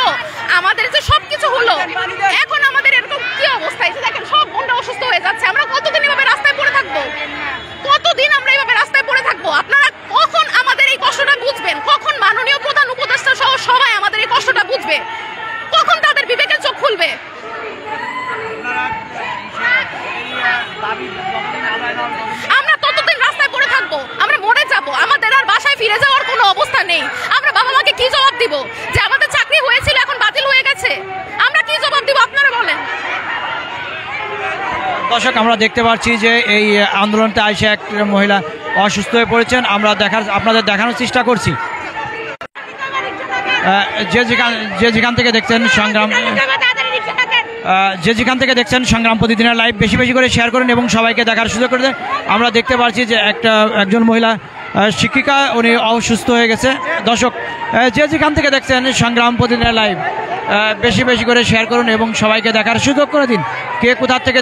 আমাদের যে সবকিছু হলো, এখন আমাদের এরকম কি অবস্থা? এই যে দেখেন সব বোনরা অসুস্থ হয়ে যাচ্ছে। আমরা কতদিন এভাবে রাস্তায় পড়ে থাকবো? কতদিন আমরা এভাবে রাস্তায় পড়ে থাকবো? আপনারা কখন আমাদের এই কষ্টটা বুঝবেন? কখন মাননীয় প্রধান উপদেষ্টা সহ সবাই আমাদের এই কষ্টটা বুঝবে? কখন তাদের বিবেকের চোখ খুলবে? আমরা ততদিন রাস্তায় পড়ে থাকবো, আমরা মরে যাব, আমাদের আর বাসায় ফিরে যাওয়ার কোনো অবস্থা নেই। আমরা বাবা মাকে কি জবাব দিব যে আমাদের চাকরি হয়েছিল এখন বাতিল হয়ে গেছে? আমরা কি জবাব দিব আপনারা বলেন? দর্শক, আমরা দেখতে পাচ্ছি যে এই আন্দোলনতে আইসে এক মহিলা অসুস্থ হয়ে পড়েছেন। আমরা আপনাদের দেখানোর চেষ্টা করছি। যে যেখান থেকে দেখছেন সংগ্রাম প্রতিদিনের লাইভ বেশি বেশি করে শেয়ার করুন এবং সবাইকে দেখার সুযোগ করে দেন। আমরা দেখতে পাচ্ছি যে একজন মহিলা শিক্ষিকা, উনি অসুস্থ হয়ে গেছে। দর্শক, যে যেখান থেকে দেখছেন সংগ্রাম প্রতিদিনের লাইভ বেশি বেশি করে শেয়ার করুন এবং সবাইকে দেখার সুযোগ করে দিন। কে কোথা থেকে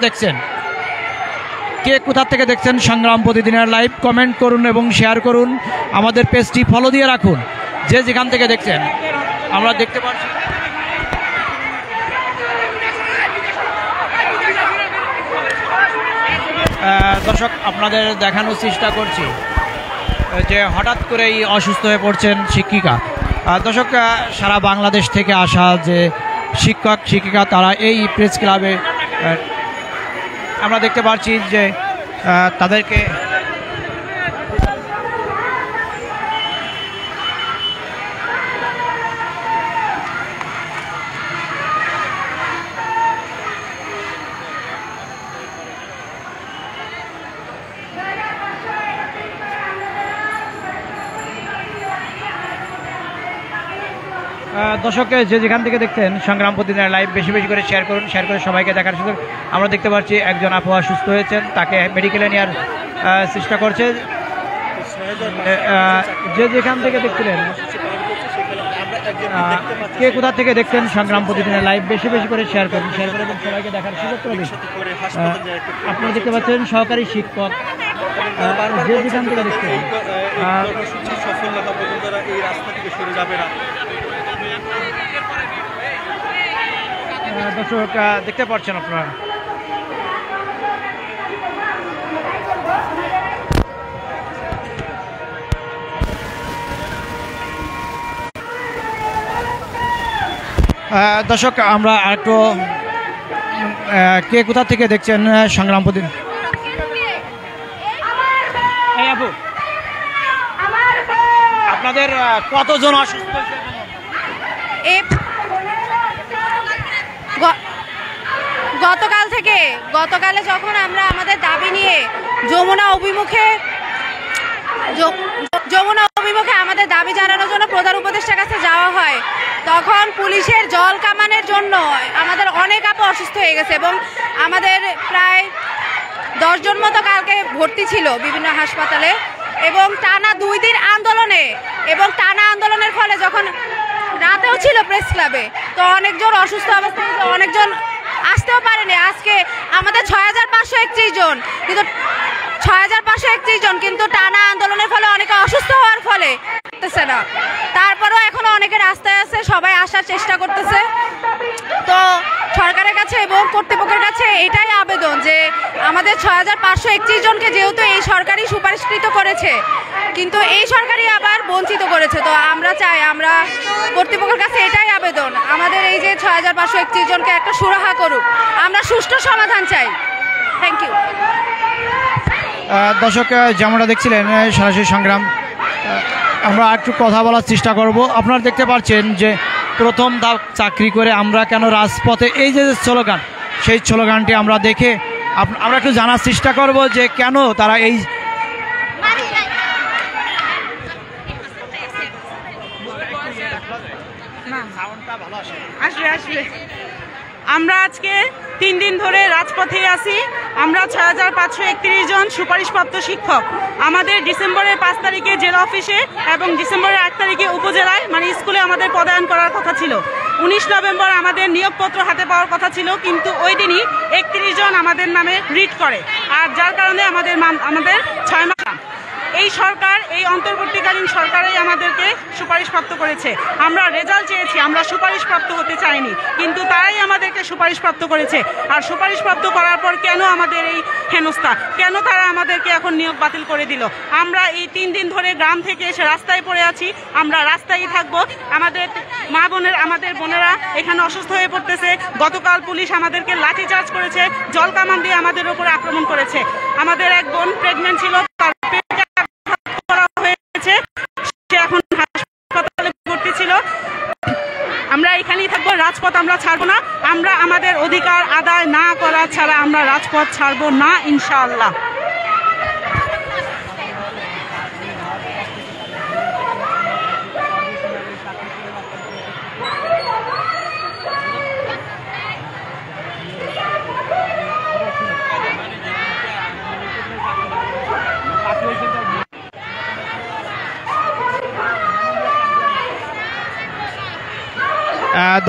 দেখছেন সংগ্রাম প্রতিদিনের লাইভ কমেন্ট করুন এবং শেয়ার করুন। আমাদের পেজটি ফলো দিয়ে রাখুন। যে যেখান থেকে দেখছেন, আমরা দেখতে পাচ্ছি দর্শক, আপনাদের দেখানোর চেষ্টা করছি যে হঠাৎ করেই অসুস্থ হয়ে পড়ছেন শিক্ষিকা। দর্শক, সারা বাংলাদেশ থেকে আসা যে শিক্ষক শিক্ষিকা তারা এই প্রেস ক্লাবে আমরা দেখতে পাচ্ছি যে তাদেরকে দর্শক, যে যেখান থেকে দেখতেন সংগ্রাম প্রতিদিনের লাইভ বেশি বেশি করে শেয়ার করুন, শেয়ার করে সবাইকে দেখার সুযোগ। আমরা দেখতে পাচ্ছি একজন আপু অসুস্থ হয়েছেন, তাকে মেডিকেলে নেওয়ার চেষ্টা করছে। যে যেখান থেকে দেখছিলেন, কে কোথা থেকে দেখছেন সংগ্রাম প্রতিদিনের লাইভ বেশি বেশি করে শেয়ার করুন, শেয়ার করে সবাইকে দেখার সুযোগ করে দিন। আপনারা দেখতে পাচ্ছেন সহকারী শিক্ষক, যে যেখান থেকে দেখছেন দর্শক দেখতে পাচ্ছেন আপনারা। দর্শক, আমরা একটু কে কোথা থেকে দেখছেন সংগ্রাম প্রতিদিন। আপনাদের কতজন অসুস্থ? গতকালে যখন আমরা আমাদের দাবি নিয়ে যমুনা অভিমুখে আমাদের দাবি জানানোর জন্য প্রধান উপদেষ্টার কাছে যাওয়া হয়, তখন পুলিশের জল কামানের জন্য আমাদের অনেক আপু অসুস্থ হয়ে গেছে এবং আমাদের প্রায় 10 জন মতো কালকে ভর্তি ছিল বিভিন্ন হাসপাতালে। এবং টানা 2 দিন আন্দোলনের ফলে যখন রাতেও ছিল প্রেস ক্লাবে, তো অনেকজন অসুস্থ অবস্থায়, অনেকজন আসতেও পারেনি। আজকে আমাদের 6531 জন, কিন্তু 6531 জন কিন্তু টানা আন্দোলনের ফলে অনেকে অসুস্থ হওয়ার ফলে করতেছে না। তারপরেও এখনো অনেকে রাস্তায় আছে, সবাই আসার চেষ্টা করতেছে। তো সরকারের কাছে এবং কর্তৃপক্ষের কাছে এটাই আবেদন যে আমাদের 6531 জনকে যেহেতু এই সরকারই সুপারিশকৃত করেছে, কিন্তু এই সরকারই আবার বঞ্চিত করেছে। তো আমরা চাই, আমরা কর্তৃপক্ষের কাছে এটাই আবেদন, আমাদের এই যে 6531 জনকে একটা সুরাহা করুক, আমরা সুষ্ঠু সমাধান চাই। Thank you. দর্শক, যেমনটা দেখছিলেন সরাসরি সংগ্রাম, আমরা একটু কথা বলার চেষ্টা করব। আপনারা দেখতে পাচ্ছেন যে প্রথম ধাপ চাকরি করে আমরা কেন রাজপথে, এই যে স্লোগান, সেই স্লোগানটি আমরা দেখে আমরা একটু জানার চেষ্টা করব যে কেন তারা এই আসবে। আমরা আজকে 3 দিন ধরে রাজপথে আছি। আমরা 6531 জন সুপারিশপ্রাপ্ত শিক্ষক আমাদের ডিসেম্বরের 5 তারিখে জেলা অফিসে এবং ডিসেম্বরের 8 তারিখে উপজেলায় মানে স্কুলে আমাদের পদায়ন করার কথা ছিল। 19 নভেম্বর আমাদের নিয়োগপত্র হাতে পাওয়ার কথা ছিল, কিন্তু ওই দিনই 31 জন আমাদের নামে রিট করে, আর যার কারণে আমাদের 6 মাস। এই সরকার, এই অন্তর্বর্তীকালীন সরকারই আমাদেরকে সুপারিশপ্রাপ্ত করেছে। আমরা রেজাল্ট চেয়েছি, আমরা সুপারিশপ্রাপ্ত হতে চাইনি, কিন্তু তারাই আমাদেরকে সুপারিশপ্রাপ্ত করেছে। আর সুপারিশপ্রাপ্ত করার পর কেন আমাদের এই হেনস্থা, কেন তারা আমাদেরকে এখন নিয়োগ বাতিল করে দিল? আমরা এই 3 দিন ধরে গ্রাম থেকে এসে রাস্তায় পড়ে আছি, আমরা রাস্তায়ই থাকবো। আমাদের মা বোনের, আমাদের বোনেরা এখানে অসুস্থ হয়ে পড়তেছে। গতকাল পুলিশ আমাদেরকে লাঠিচার্জ করেছে, জল কামান দিয়ে আমাদের উপর আক্রমণ করেছে। আমাদের এক বোন প্রেগনেন্ট ছিল, তার পেটে করা হয়েছে, সে এখন হাসপাতালে ভর্তি ছিল। আমরা এখানেই থাকবো, রাজপথ আমরা ছাড়বো না। আমরা আমাদের অধিকার আদায় না করা ছাড়া আমরা রাজপথ ছাড়বো না, ইনশাআল্লাহ।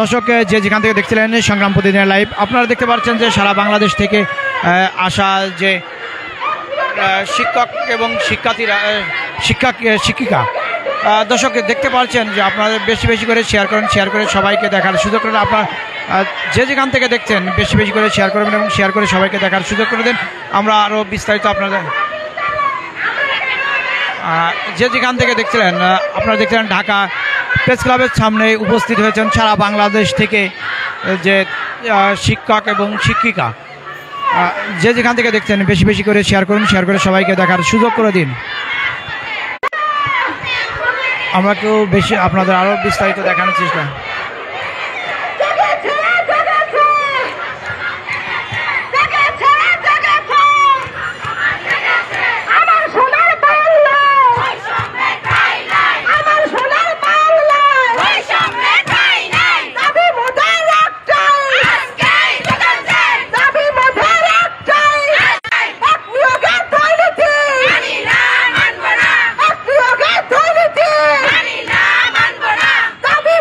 দর্শক, যে যেখান থেকে দেখছিলেন সংগ্রাম প্রতিদিনের লাইভ, আপনারা দেখতে পাচ্ছেন যে সারা বাংলাদেশ থেকে আসা যে শিক্ষক এবং শিক্ষার্থীরা, শিক্ষিকা, দর্শক দেখতে পাচ্ছেন যে আপনারা বেশি বেশি করে শেয়ার করেন, শেয়ার করে সবাইকে দেখার সুযোগ করেন। আপনার যে যেখান থেকে দেখছেন বেশি বেশি করে শেয়ার করবেন এবং শেয়ার করে সবাইকে দেখার সুযোগ করে দেন। আমরা আরও বিস্তারিত আপনাদের যে যেখান থেকে দেখছিলেন, আপনারা দেখছিলেন ঢাকা প্রেস ক্লাবের সামনে উপস্থিত হয়েছেন সারা বাংলাদেশ থেকে যে শিক্ষক এবং শিক্ষিকা। যে যেখান থেকে দেখছেন বেশি বেশি করে শেয়ার করুন, শেয়ার করে সবাইকে দেখার সুযোগ করে দিন। আমরা একটু বেশি আপনাদের আরও বিস্তারিত দেখানোর চেষ্টা। দাবি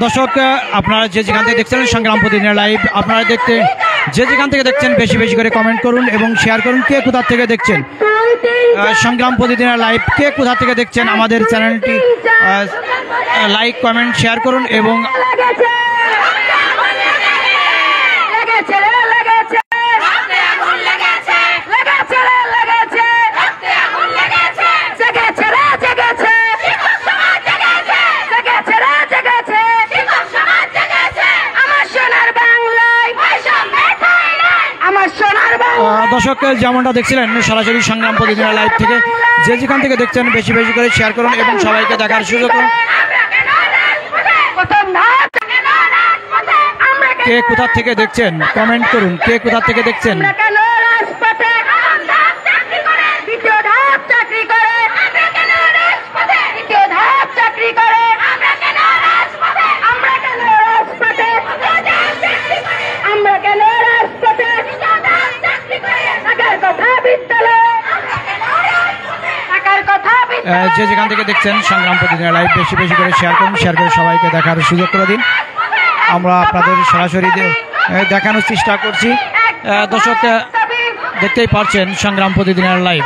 দর্শক আপনারা যে যেখান থেকে দেখছেন সংগ্রাম প্রতিদিনের লাইভ, আপনারা দেখতে যে যেখান থেকে দেখছেন বেশি বেশি করে কমেন্ট করুন এবং শেয়ার করুন। কে কোথা থেকে দেখছেন সংগ্রাম প্রতিদিনের লাইভ, কে কোথা থেকে দেখছেন আমাদের চ্যানেলটি লাইক কমেন্ট শেয়ার করুন এবং দর্শক যেমনটা দেখছিলেন সরাসরি সংগ্রাম প্রতিদিনের লাইভ থেকে যে যেখান থেকে দেখছেন বেশি বেশি করে শেয়ার করুন এবং সবাইকে দেখার সুযোগ করুন। কে কোথা থেকে দেখছেন কমেন্ট করুন, কে কোথা থেকে দেখছেন। যে যেখান থেকে দেখছেন সংগ্রাম প্রতিদিনের লাইভ বেশি বেশি করে শেয়ার করুন, শেয়ার করে সবাইকে দেখার সুযোগ করে দিন। আমরা আপনাদের সরাসরি দেখানোর চেষ্টা করছি। দর্শক দেখতেই পারছেন সংগ্রাম প্রতিদিনের লাইভ।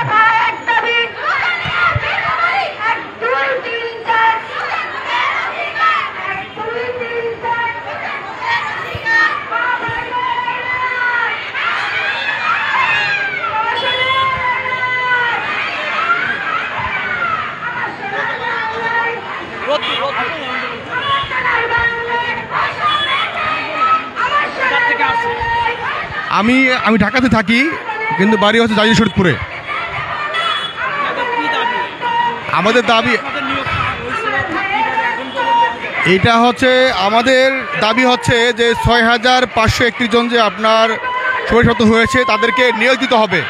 আমি ঢাকাতে থাকি, কিন্তু বাড়ি হচ্ছে জাজির শরীদপুরে। আমাদের দাবি এটা হচ্ছে, আমাদের দাবি হচ্ছে যে 6531 জন যে আপনার সুপারিশপ্রাপ্ত হয়েছে তাদেরকে নিয়োগ দিতে হবে,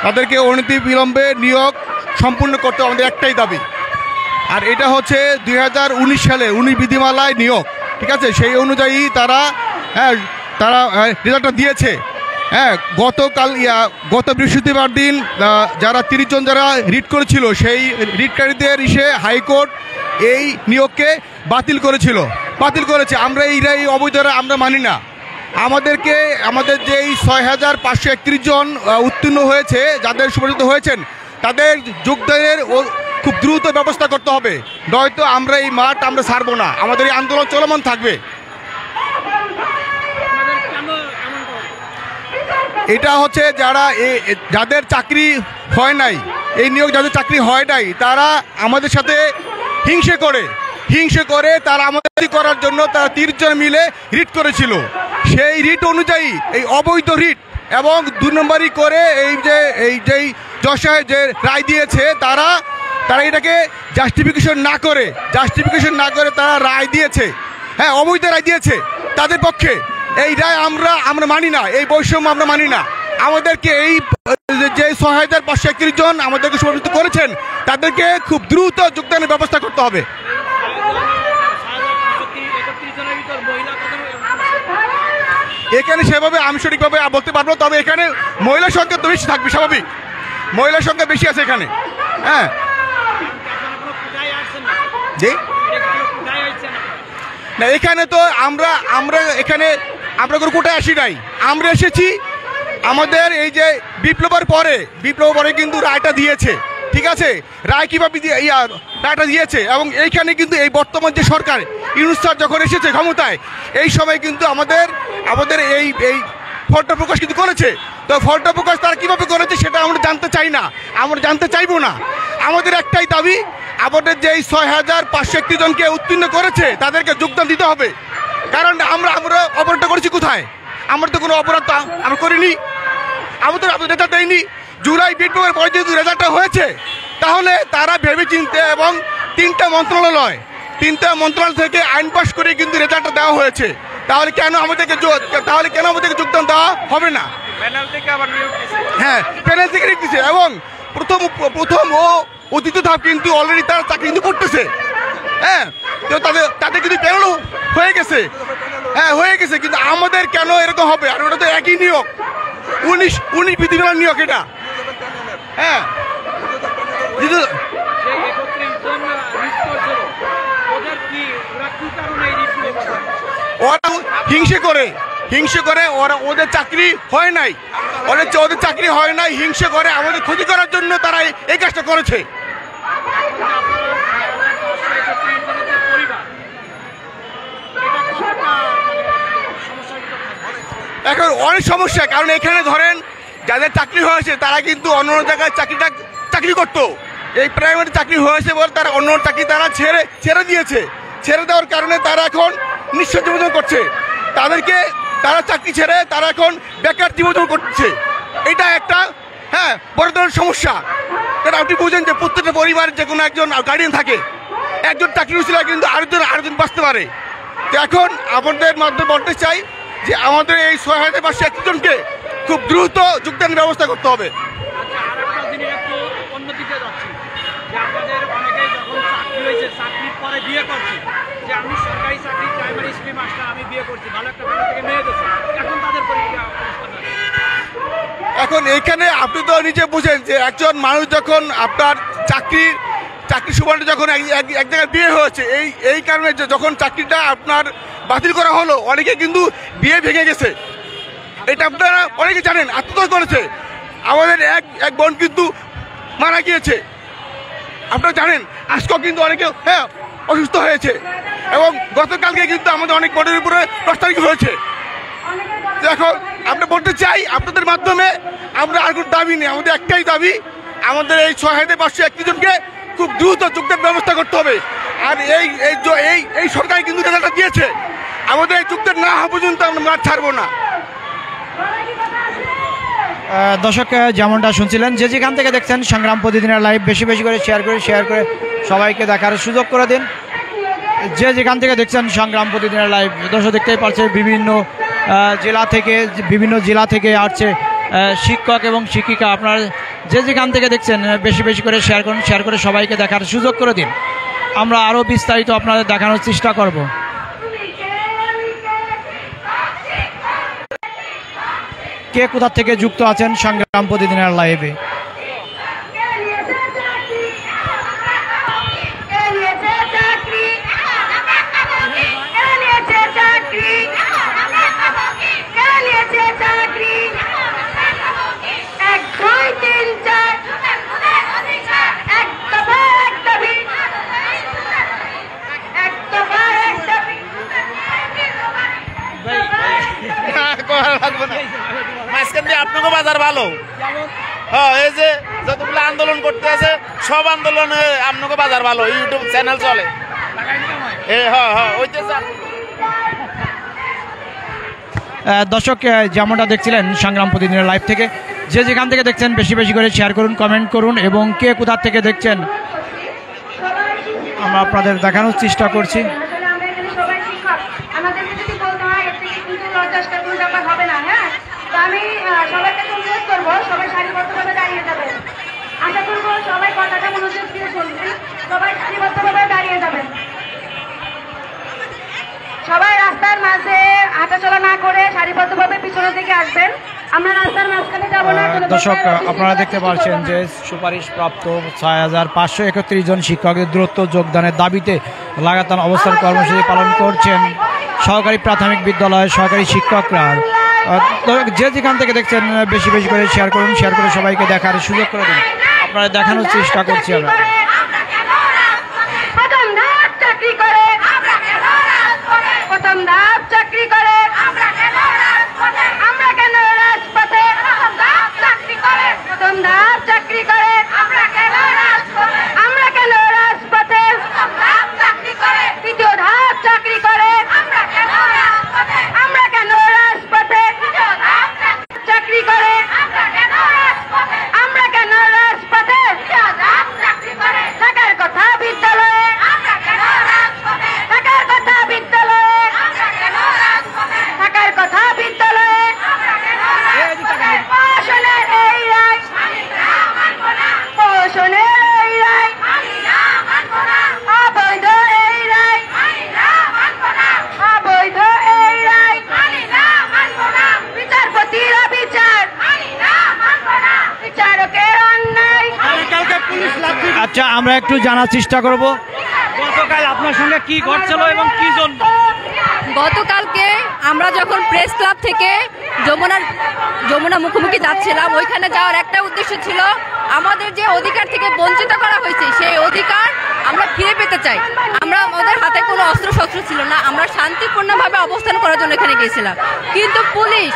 তাদেরকে অনতি বিলম্বে নিয়োগ সম্পূর্ণ করতে আমাদের একটাই দাবি। আর এটা হচ্ছে 2019 সালে 19 বিধিমালায় নিয়োগ, ঠিক আছে, সেই অনুযায়ী তারা রেজাল্টটা দিয়েছে। গত বৃহস্পতিবার দিন যারা 30 জন যারা রিট করেছিল সেই রিটকারীদের হাইকোর্ট এই নিয়োগকে বাতিল করেছে। আমরা এই অবৈধরা আমরা মানি না। আমাদের যে 6531 জন উত্তীর্ণ হয়েছে, যাদের সুপারিত হয়েছেন, তাদের যোগদানের খুব দ্রুত ব্যবস্থা করতে হবে, নয়তো আমরা এই মাঠ আমরা ছাড়বো না, আমাদের এই আন্দোলন চলমান থাকবে। এটা হচ্ছে যাদের চাকরি হয় নাই, এই নিয়োগ যাদের চাকরি হয় নাই, তারা আমাদের সাথে হিংসে করে তারা আমাদের করার জন্য তারা 30 জন মিলে রিট করেছিল। সেই রিট অনুযায়ী এই অবৈধ রিট এবং 2 নম্বরই করে এই জজ যে রায় দিয়েছে, তারা এটাকে জাস্টিফিকেশন না করে তারা রায় দিয়েছে, অবৈধ রায় দিয়েছে তাদের পক্ষে। এই রায় আমরা মানি না, এই বৈষম্য আমরা মানি না। আমাদেরকে এই যে 6531 জন আমাদেরকে সুপারিশ করেছেন তাদেরকে খুব দ্রুত যোগদানের ব্যবস্থা করতে হবে। এখানে সেভাবে আমি সঠিকভাবে বলতে পারবো, তবে এখানে মহিলার সংখ্যা তো বেশি থাকবে, স্বাভাবিক, মহিলার সংখ্যা বেশি আছে এখানে। না, এখানে তো আমরা কোনো কোটায় আসি নাই, আমরা এসেছি আমাদের এই যে বিপ্লবের পরে কিন্তু রায়টা দিয়েছে, ঠিক আছে, রায় কীভাবে রায়টা দিয়েছে। এবং এইখানে কিন্তু এই বর্তমান যে সরকার ইউনূস স্যার যখন এসেছে ক্ষমতায়, এই সময় কিন্তু আমাদের এই ফলটা প্রকাশ কিন্তু করেছে। তো ফলটা প্রকাশ তারা কীভাবে করেছে সেটা আমরা জানতে চাই না, আমরা জানতে চাইবো না। আমাদের একটাই দাবি, আমাদের যে 6531 জনকে উত্তীর্ণ করেছে তাদেরকে যোগদান দিতে হবে। কারণ আমরা অপরাধটা করেছি কোথায়? আমরা তো কোনো অপরাধ আমরা করিনি, আমাদের রেজাল্ট দেয়নি। জুলাই বিপ্লবের পরে যেহেতু রেজাল্টটা হয়েছে, তাহলে তারা ভেবে চিনতে এবং 3টা মন্ত্রণালয় থেকে আইন পাশ করে কিন্তু রেজাল্টটা দেওয়া হয়েছে। তাহলে কেন আমাদেরকে যোগদান দেওয়া হবে না? প্যানেল থেকে আবার নিয়োগ দিয়েছে, প্যানেল থেকে নিয়োগ দিয়েছে। এবং প্রথম ও দ্বিতীয় ধাপ কিন্তু অলরেডি তারা চাকরি কিন্তু করতেছে। তো তাদের কিন্তু প্যানেলও হয়ে গেছে, কিন্তু আমাদের কেন এরকম হবে? আর ওটা তো একই নিয়োগ, 19 বিধিমালার নিয়োগ এটা। হিংসে করে ওরা ওদের চাকরি হয় নাই, ওদের চাকরি হয় নাই, হিংসে করে আমাদের ক্ষতি করার জন্য তারা এই কাজটা করেছে। এখন অনেক সমস্যা, কারণ এখানে ধরেন যাদের চাকরি হয়েছে তারা কিন্তু অন্য জায়গায় চাকরি করতো, এই প্রাইভেট চাকরি হয়েছে বলে তারা অন্য চাকরি তারা ছেড়ে দিয়েছে। ছেড়ে দেওয়ার কারণে তারা এখন নিঃস্ব জীবন করছে, তারা চাকরি ছেড়ে তারা এখন বেকার জীবন করছে। এটা একটা বড় ধরনের সমস্যা। কারণ আপনি বুঝেন যে প্রত্যেকটা পরিবারে যে কোনো একজন গার্ডিয়ান থাকে, একজন চাকরি ছিল কিন্তু আরেকজন বাঁচতে পারে। তো এখন আমাদের মাধ্যমে বলতে চাই যে আমাদের এই 6501জনকে খুব দ্রুত যোগদানের ব্যবস্থা করতে হবে। এখন এইখানে আপনি তো নিজে বুঝেন যে একজন মানুষ যখন আপনার চাকরির সুবাদে যখন এক জায়গায় বিয়ে হয়েছে, এই কারণে যখন চাকরিটা আপনার বাতিল করা হলো, অনেকে কিন্তু বিয়ে ভেঙে গেছে। এটা আপনারা অনেকে জানেন, আত্মহত্যা করেছে। আমাদের এক বোন কিন্তু মারা গিয়েছে, আপনারা জানেন। আজকেও কিন্তু অনেকে অসুস্থ হয়েছে, এবং গতকালকে কিন্তু আমাদের অনেক বোনের উপরে প্রস্তাবিত হয়েছে। এখন আমরা বলতে চাই আপনাদের মাধ্যমে, আমরা আর কোনো দাবি নেই, আমাদের একটাই দাবি, আমাদের এই 6501জনকে খুব দ্রুত যোগদান ব্যবস্থা করতে হবে। আর এই সরকার কিন্তু রেজাল্টটা দিয়েছে, আমাদের এই যোগদান না হওয়া পর্যন্ত আমরা মাঠ ছাড়বো না। দর্শক যেমনটা শুনছিলেন, যে যেখান থেকে দেখছেন সংগ্রাম প্রতিদিনের লাইভ বেশি বেশি করে শেয়ার করে সবাইকে দেখার সুযোগ করে দিন। যে যেখান থেকে দেখছেন সংগ্রাম প্রতিদিনের লাইভ, দর্শক দেখতেই পাচ্ছেন বিভিন্ন জেলা থেকে আসছে শিক্ষক এবং শিক্ষিকা। আপনারা যে যেখান থেকে দেখছেন বেশি বেশি করে শেয়ার করে সবাইকে দেখার সুযোগ করে দিন। আমরা আরও বিস্তারিত আপনাদের দেখানোর চেষ্টা করব। কে কোথা থেকে যুক্ত আছেন সংগ্রাম প্রতিদিনের লাইভে? আপনাকে বাজার ভালো, এই যে যতগুলো আন্দোলন করতে আছে সব আন্দোলনে আপনাকে বাজার ভালো, ইউটিউব চ্যানেল চলে। দর্শক যেমনটা দেখছিলেন সংগ্রাম প্রতিদিনের লাইভ থেকে, যে যেখান থেকে দেখছেন বেশি বেশি করে শেয়ার করুন, কমেন্ট করুন, এবং কে কোথা থেকে দেখছেন আমরা আপনাদের দেখানোর চেষ্টা করছি। আমি সবাইকে অনুরোধ করবো, সবাই সারিবদ্ধভাবে দাঁড়িয়ে যাবেন। আশা করবো সবাই কথাটা মনোযোগ দিয়ে শুনবেন, সবাই সারিবদ্ধভাবে দাঁড়িয়ে যাবেন। সবাই রাস্তার মাঝে হাঁটাচলা না করে সারিবদ্ধভাবে পিছনের দিকে আসবেন। আমরা রাস্তার মাঝখানে যাবো না। দর্শক আপনারা দেখতে পাচ্ছেন যে সুপারিশপ্রাপ্ত 6531 জন শিক্ষকের দ্রুত যোগদানের দাবিতে লাগাতার অবস্থান কর্মসূচি পালন করছেন সহকারী প্রাথমিক বিদ্যালয়ের সহকারী শিক্ষকরা। যে যেখান থেকে দেখছেন বেশি বেশি করে শেয়ার করুন, শেয়ার করে সবাইকে দেখার সুযোগ করে দিন। আপনারা দেখানোর চেষ্টা করছি আমরা। আচ্ছা, আমরা একটু জানার চেষ্টা করব গতকাল আপনার সঙ্গে কি ঘটছিল এবং কি জন্য। গতকালকে আমরা যখন প্রেস ক্লাব থেকে যমুনা মুখোমুখি যাচ্ছিলাম, ওইখানে যাওয়ার একটা উদ্দেশ্য ছিল আমাদের যে অধিকার থেকে বঞ্চিত করা হয়েছে সেই অধিকার আমরা ফিরে পেতে চাই। আমরা আমাদের হাতে কোনো অস্ত্রশস্ত্র ছিল না, আমরা শান্তিপূর্ণভাবে অবস্থান করার জন্য এখানে গিয়েছিলাম, কিন্তু পুলিশ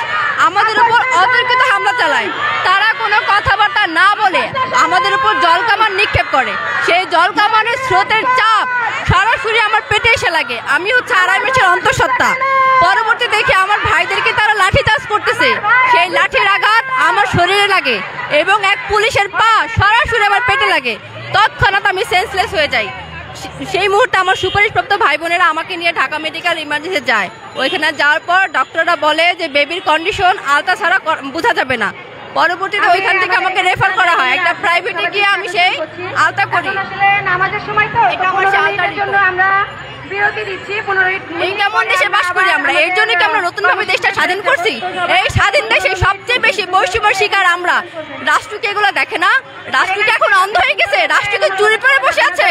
আমাদের উপর অতর্কিত হামলা চালায়। তারা কোনো কথাবার্তা না বলে আমাদের উপর জলকামান নিক্ষেপ করে। সেই জলকামানের স্রোতের চাপ সরাসরি আমার পেটে এসে লাগে। আমি হচ্ছে আড়াই মাসের অন্তঃসত্ত্বা। পরবর্তী দেখে আমার ভাইদেরকে তারা লাঠিচার্জ করতেছে, সেই লাঠির আঘাত আমার শরীরে লাগে এবং এক পুলিশের পা সরাসরি আমার পেটে লাগে। তৎক্ষণাৎ আমি সেন্সলেস হয়ে যাই। সেই মুহূর্তে আমার সুপারিশপ্রাপ্ত ভাই বোনেরা আমাকে নিয়ে ঢাকা মেডিকেল ইমার্জেন্সি যায়। ওইখানে যাওয়ার পর ডক্টররা বলে যে বেবির কন্ডিশন আলতা ছাড়া বোঝা যাবে না। পরবর্তীতে ওইখান থেকে আমাকে রেফার করা হয় একটা প্রাইভেটে গিয়ে আমি সেই আলতা করি। আমাদের সময় তো এটা আমার আলতার জন্য আমরা বিরতি দিচ্ছি। 15 মিনিট এই কেমন দেশে বাস করি আমরা? এর জন্য কি আমরা নতুনভাবে দেশটা স্বাধীন করছি? এই স্বাধীন দেশে সবচেয়ে বেশি বৈষম্যের শিকার আমরা। রাষ্ট্রকে এগুলো দেখে না? রাষ্ট্রকে এখন অন্ধ হয়ে গেছে? রাষ্ট্রকে চুরি করে বসে আছে?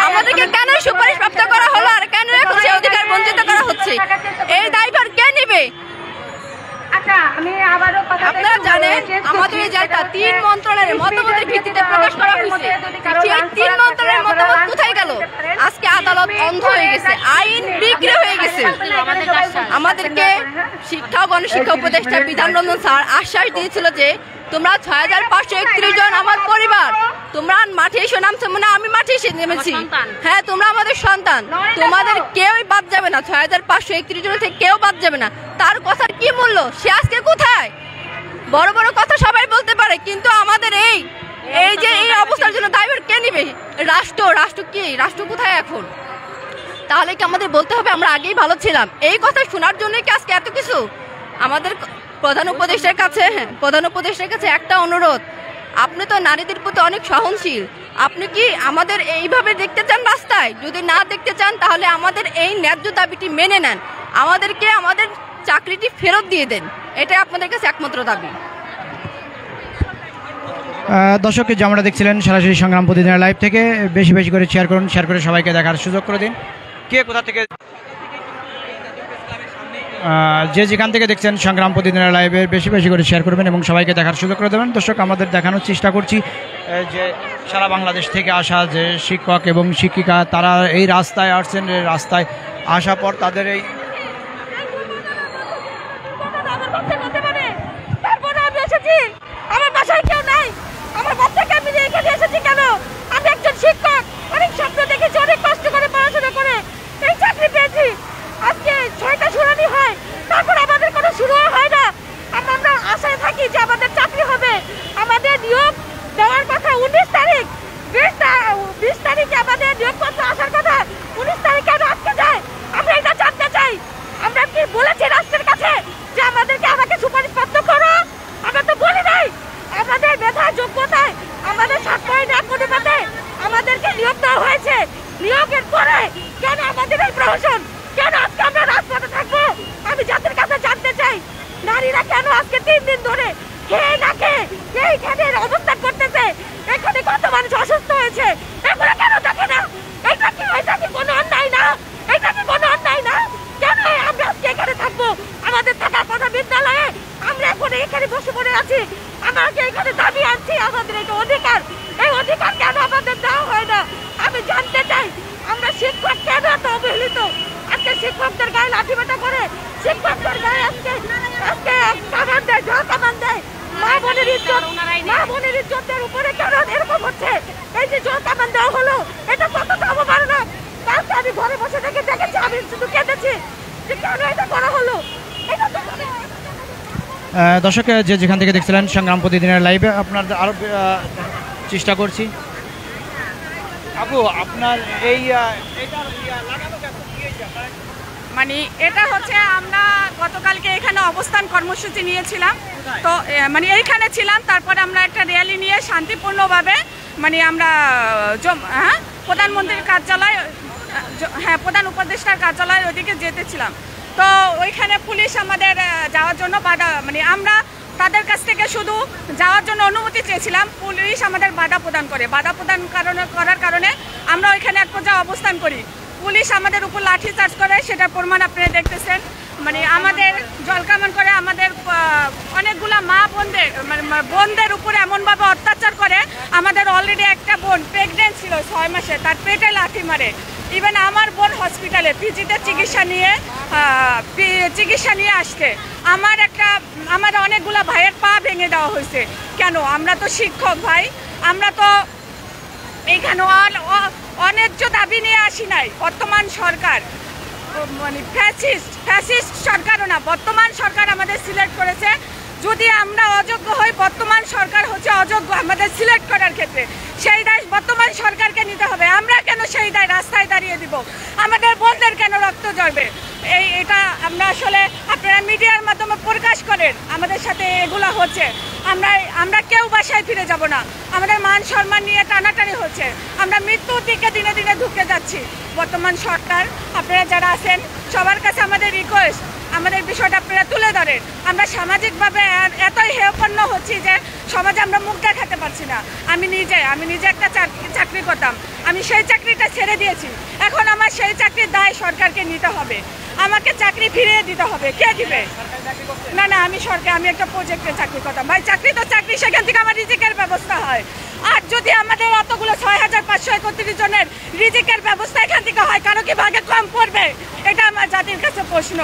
আমাদেরকে কেন সুপারিশ প্রাপ্ত করা হলো আর কেন এখন সে অধিকার বঞ্চিত করা হচ্ছে? এই দায়ভার কে নেবে? আচ্ছা, আমি আবারও কথা আপনারা জানেন আমাদের এই জায়গাটা 3 মন্ত্রণালয়ের মতামতের ভিত্তিতে প্রকাশ করা হয়েছে। সেই 3 মন্ত্রণালয়ের মতামত কোথায় গেল? আজকে আদালত অন্ধ হয়ে গেছে, আইন বিক্রি হয়ে গেছে। আমাদেরকে শিক্ষা ও গণশিক্ষা উপদেষ্টা বিধান রঞ্জন স্যার আশ্বাস দিয়েছিল যে তোমরা 6531 জন আমার পরিবার, তোমরা মাঠে এসে নামছো, মানে আমি মাঠে এসে নেমেছি। হ্যাঁ, তোমরা আমাদের সন্তান, তোমাদের কেউই বাদ যাবে না। 6531 জন থেকে কেউ বাদ যাবে না। তার কথার কি মূল্য? সে আজকে কোথায়? বড় বড় কথা সবাই বলতে পারে, কিন্তু আমাদের এই যে এই অবস্থার জন্য দায়ভার কে নেবে? রাষ্ট্র কি? রাষ্ট্র কোথায় এখন? তাহলে কি আমাদের বলতে হবে আমরা আগেই ভালো ছিলাম? এই কথা শোনার জন্য কি আজকে এত কিছু? আমাদের প্রধান উপদেষ্টার কাছে একটা অনুরোধ, আপনি তো নারীদের প্রতি অনেক সহনশীল, আপনি কি আমাদের এইভাবে দেখতে চান রাস্তায়? যদি না দেখতে চান তাহলে আমাদের এই ন্যায্য দাবিটি মেনে নেন, আমাদেরকে আমাদের চাকরিটি ফেরত দিয়ে দেন। এটাই আপনাদের কাছে একমাত্র দাবি। দর্শককে যে আমরা দেখছিলেন সরাসরি সংগ্রাম প্রতিদিনের লাইভ থেকে, বেশি বেশি করে শেয়ার করুন, শেয়ার করে সবাইকে দেখার সুযোগ করে দিন। কে কোথা থেকে যে যেখান থেকে দেখছেন সংগ্রাম প্রতিদিনের লাইভে বেশি বেশি করে শেয়ার করবেন এবং সবাইকে দেখার সুযোগ করে দেবেন। দর্শক, আমাদের দেখানোর চেষ্টা করছি যে সারা বাংলাদেশ থেকে আসা যে শিক্ষক এবং শিক্ষিকা তারা এই রাস্তায় আসছেন। এই রাস্তায় আসার পর তাদের এই আমার বাসায় কেউ নাই, আমার বাচ্চাকে আমি এখানে এসেছি কেন? আমি একজন শিক্ষক, অনেক স্বপ্ন দেখেছি, অনেক কষ্ট করে পড়াশোনা করে এই চাকরি পেয়েছি। আজকে 6টা শুনানি হয়, তারপর আমাদের কোনো শুরু হয় না। আমরা আশায় থাকি যে আমাদের চাকরি হবে। আমাদের নিয়োগ দেওয়ার কথা 19 তারিখ, 20 তারিখে আমাদের নিয়োগপত্র আসার কথা, 19 তারিখ কেন আজকে যায়? আমরা এটা জানতে চাই। আমরা কি বলেছি রাষ্ট্রের কাছে যে আমাকে সুপারিশ প্রাপ্ত করো? আমরা তো বলি নাই। আমাদের মেধা যোগ্যতায় আমাদের সাক্ষয় না পরিমাণে আমাদেরকে নিয়োগ দেওয়া হয়েছে। নিয়োগের পরে কেন আমাদের এই প্রহসন? কেন আজকে আমরা রাজপথে থাকবো? আমি জাতির কাছে জানতে চাই, নারীরা কেন আজকে 3 দিন ধরে খেয়ে না খেয়ে এইখানে অবস্থান করতেছে? এখানে কত মানুষ অসুস্থ হয়েছে, এগুলো কেন দেখে না? এটা কি কোনো অন্যায় না? এটা কি কোনো অন্যায় না? কেন আমরা আজকে এখানে থাকবো? আমাদের থাকার কথা বিদ্যালয়ে, আমরা এখন এখানে বসে পড়ে আছি। আমাকে এখানে দাবি আনছি, আমাদের এটা অধিকার। এই অধিকার কেন আমাদের দেওয়া হয় না? আমি জানতে চাই, আমরা শিক্ষক কেন এত অবহেলিত? আজকে শিক্ষকদের গায়ে লাঠিবাটা করে, শিক্ষকদের গায়ে আজকে কামান দেয়, জল কামান দেয়। মা বোনের ইজ্জতের উপরে কেন এরকম হচ্ছে? এই যে জল কামান দেওয়া হলো, এটা কতটা অবমাননা। কালকে আমি ঘরে বসে থেকে দেখেছি, আমি শুধু কেঁদেছি যে কেন এটা করা হলো। এটা তো দর্শক, যে যেখান থেকে দেখছিলেন সংগ্রাম প্রতিদিনের লাইভে আপনার আরও চেষ্টা করছি। আপু, আপনার এই মানে এটা হচ্ছে আমরা গতকালকে এখানে অবস্থান কর্মসূচি নিয়েছিলাম, তো মানে এইখানে ছিলাম। তারপরে আমরা একটা র্যালি নিয়ে শান্তিপূর্ণভাবে মানে আমরা প্রধানমন্ত্রীর কার্যালয়, প্রধান উপদেষ্টার কার্যালয় ওদিকে যেতেছিলাম। তো ওইখানে পুলিশ আমাদের যাওয়ার জন্য বাধা, মানে আমরা তাদের কাছ থেকে শুধু যাওয়ার জন্য অনুমতি চেয়েছিলাম, পুলিশ আমাদের বাধা প্রদান করার কারণে আমরা ওইখানে এক পর্যায়ে অবস্থান করি। পুলিশ আমাদের উপর লাঠি চার্জ করে, সেটার প্রমাণ আপনারা দেখতেছেন। মানে আমাদের জলকামান করে, আমাদের অনেকগুলা মা বোনদের উপরে এমনভাবে অত্যাচার করে। আমাদের অলরেডি একটা বোন প্রেগনেন্ট ছিল 6 মাসে, তার পেটে লাঠি মারে। ইভেন আমার বোন হসপিটালে পিজিতে চিকিৎসা নিয়ে আসছে। আমার অনেকগুলা ভাইয়ের পা ভেঙে দেওয়া হয়েছে। কেন? আমরা তো শিক্ষক ভাই, আমরা তো এইখানে অন্যায্য দাবি নিয়ে আসি নাই। বর্তমান সরকার মানে ফ্যাসিস্ট সরকারও না, বর্তমান সরকার আমাদের সিলেক্ট করেছে। যদি আমরা অযোগ্য হই, বর্তমান সরকার হচ্ছে অযোগ্য আমাদের সিলেক্ট করার ক্ষেত্রে। সেই দায় বর্তমান সরকারকে নিতে হবে। আমরা কেন সেই দায় রাস্তায় দাঁড়িয়ে দিব? আমাদের বোনদের কেন রক্ত ঝরবে? এটা আমরা আসলে আপনারা মিডিয়ার মাধ্যমে প্রকাশ করেন আমাদের সাথে এগুলো হচ্ছে। আমরা কেউ বাসায় ফিরে যাব না। আমাদের মান সম্মান নিয়ে টানাটানি হচ্ছে। আমরা মৃত্যুর দিকে দিনে দিনে ঢুকে যাচ্ছি। বর্তমান সরকার আপনারা যারা আছেন সবার কাছে আমাদের রিকোয়েস্ট, আমাদের বিষয়টা আপনারা তুলে ধরেন। আমরা সামাজিকভাবে এতই হেয়পন্ন হচ্ছি যে সমাজে আমরা মুখ দেখাতে পারছি না। আমি নিজে একটা চাকরি করতাম, আমি সেই চাকরিটা ছেড়ে দিয়েছি। এখন আমার সেই চাকরির দায় সরকারকে নিতে হবে। আমাকে চাকরি ফিরিয়ে দিতে হবে। কে দিবে? না, আমি একটা প্রজেক্টে চাকরি করতাম। ভাই চাকরি তো চাকরি, সেখান থেকে আমার রিজিকের ব্যবস্থা হয়। আর যদি আমাদের অতগুলো 6531 জনের রিজিকের ব্যবস্থা এখান থেকে হয়, কারো কি ভাগে কম পড়বে? এটা আমার জাতির কাছে প্রশ্ন।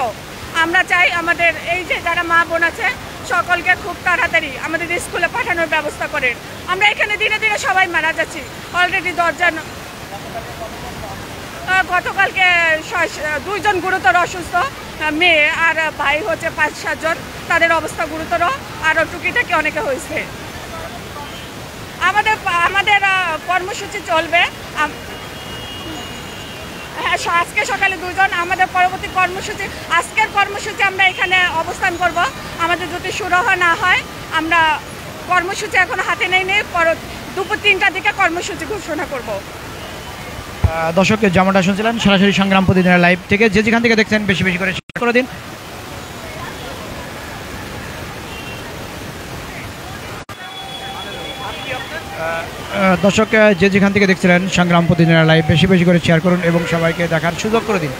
আমরা চাই আমাদের এই যে যারা মা বোন আছে সকলকে খুব তাড়াতাড়ি আমাদের স্কুলে পাঠানোর ব্যবস্থা করেন। আমরা এখানে দিনে দিনে সবাই মারা যাচ্ছি। অলরেডি 10 জন, গতকালকে 2 জন গুরুতর অসুস্থ, মেয়ে আর ভাই হচ্ছে 5-7 জন, তাদের অবস্থা গুরুতর, আরও টুকিটাকি অনেকে হয়েছে। আমাদের কর্মসূচি চলবে। হ্যাঁ, আজকে সকালে 2 জন। আমাদের পরবর্তী কর্মসূচি, আজকের কর্মসূচি আমরা এখানে অবস্থান করব। আমাদের যদি সুরাহ না হয়, আমরা কর্মসূচি এখন হাতে নেই, দুপুর 3টার দিকে কর্মসূচি ঘোষণা করব। দর্শক যেমনটা শুনছিলেন সরাসরি সংগ্রাম প্রতিদিনের লাইভ থেকে, যেখান থেকে দেখছেন বেশি বেশি করে শেয়ার করে দিন। দর্শক যেখান থেকে দেখছিলেন সংগ্রাম প্রতিদিনের লাইভ বেশি বেশি করে শেয়ার করুন এবং সবাইকে দেখার সুযোগ করে দিন।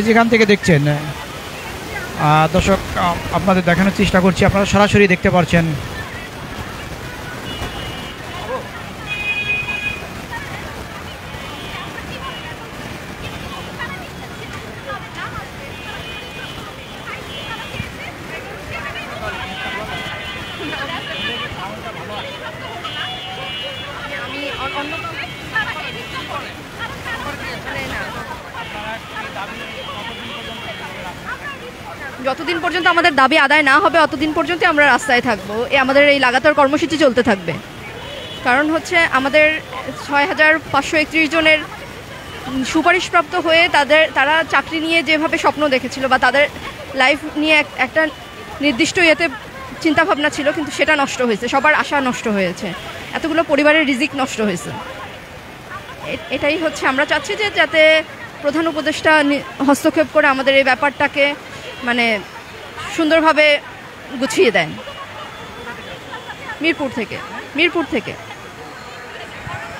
যেখান থেকে দেখছেন দর্শক আপনাদের দেখানোর চেষ্টা করছি, আপনারা সরাসরি দেখতে পাচ্ছেন। যতদিন পর্যন্ত আমাদের দাবি আদায় না হবে ততদিন পর্যন্ত আমরা রাস্তায় থাকবো। আমাদের এই লাগাতার কর্মসূচি চলতে থাকবে। কারণ হচ্ছে আমাদের 6531 জনের সুপারিশপ্রাপ্ত হয়ে তারা চাকরি নিয়ে যেভাবে স্বপ্ন দেখেছিল বা তাদের লাইফ নিয়ে একটা নির্দিষ্ট চিন্তাভাবনা ছিল, কিন্তু সেটা নষ্ট হয়েছে। সবার আশা নষ্ট হয়েছে, এতগুলো পরিবারের রিজিক নষ্ট হয়েছে। এটাই হচ্ছে আমরা চাচ্ছি যে যাতে প্রধান উপদেষ্টা হস্তক্ষেপ করে আমাদের এই ব্যাপারটাকে মানে সুন্দরভাবে গুছিয়ে দেন। মিরপুর থেকে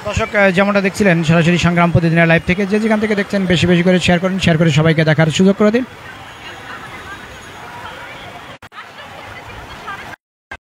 দর্শক যেমনটা দেখছিলেন সরাসরি সংগ্রাম প্রতিদিনের লাইভ থেকে, যেখান থেকে দেখছেন বেশি বেশি করে শেয়ার করুন, শেয়ার করে সবাইকে দেখার সুযোগ করে দিন।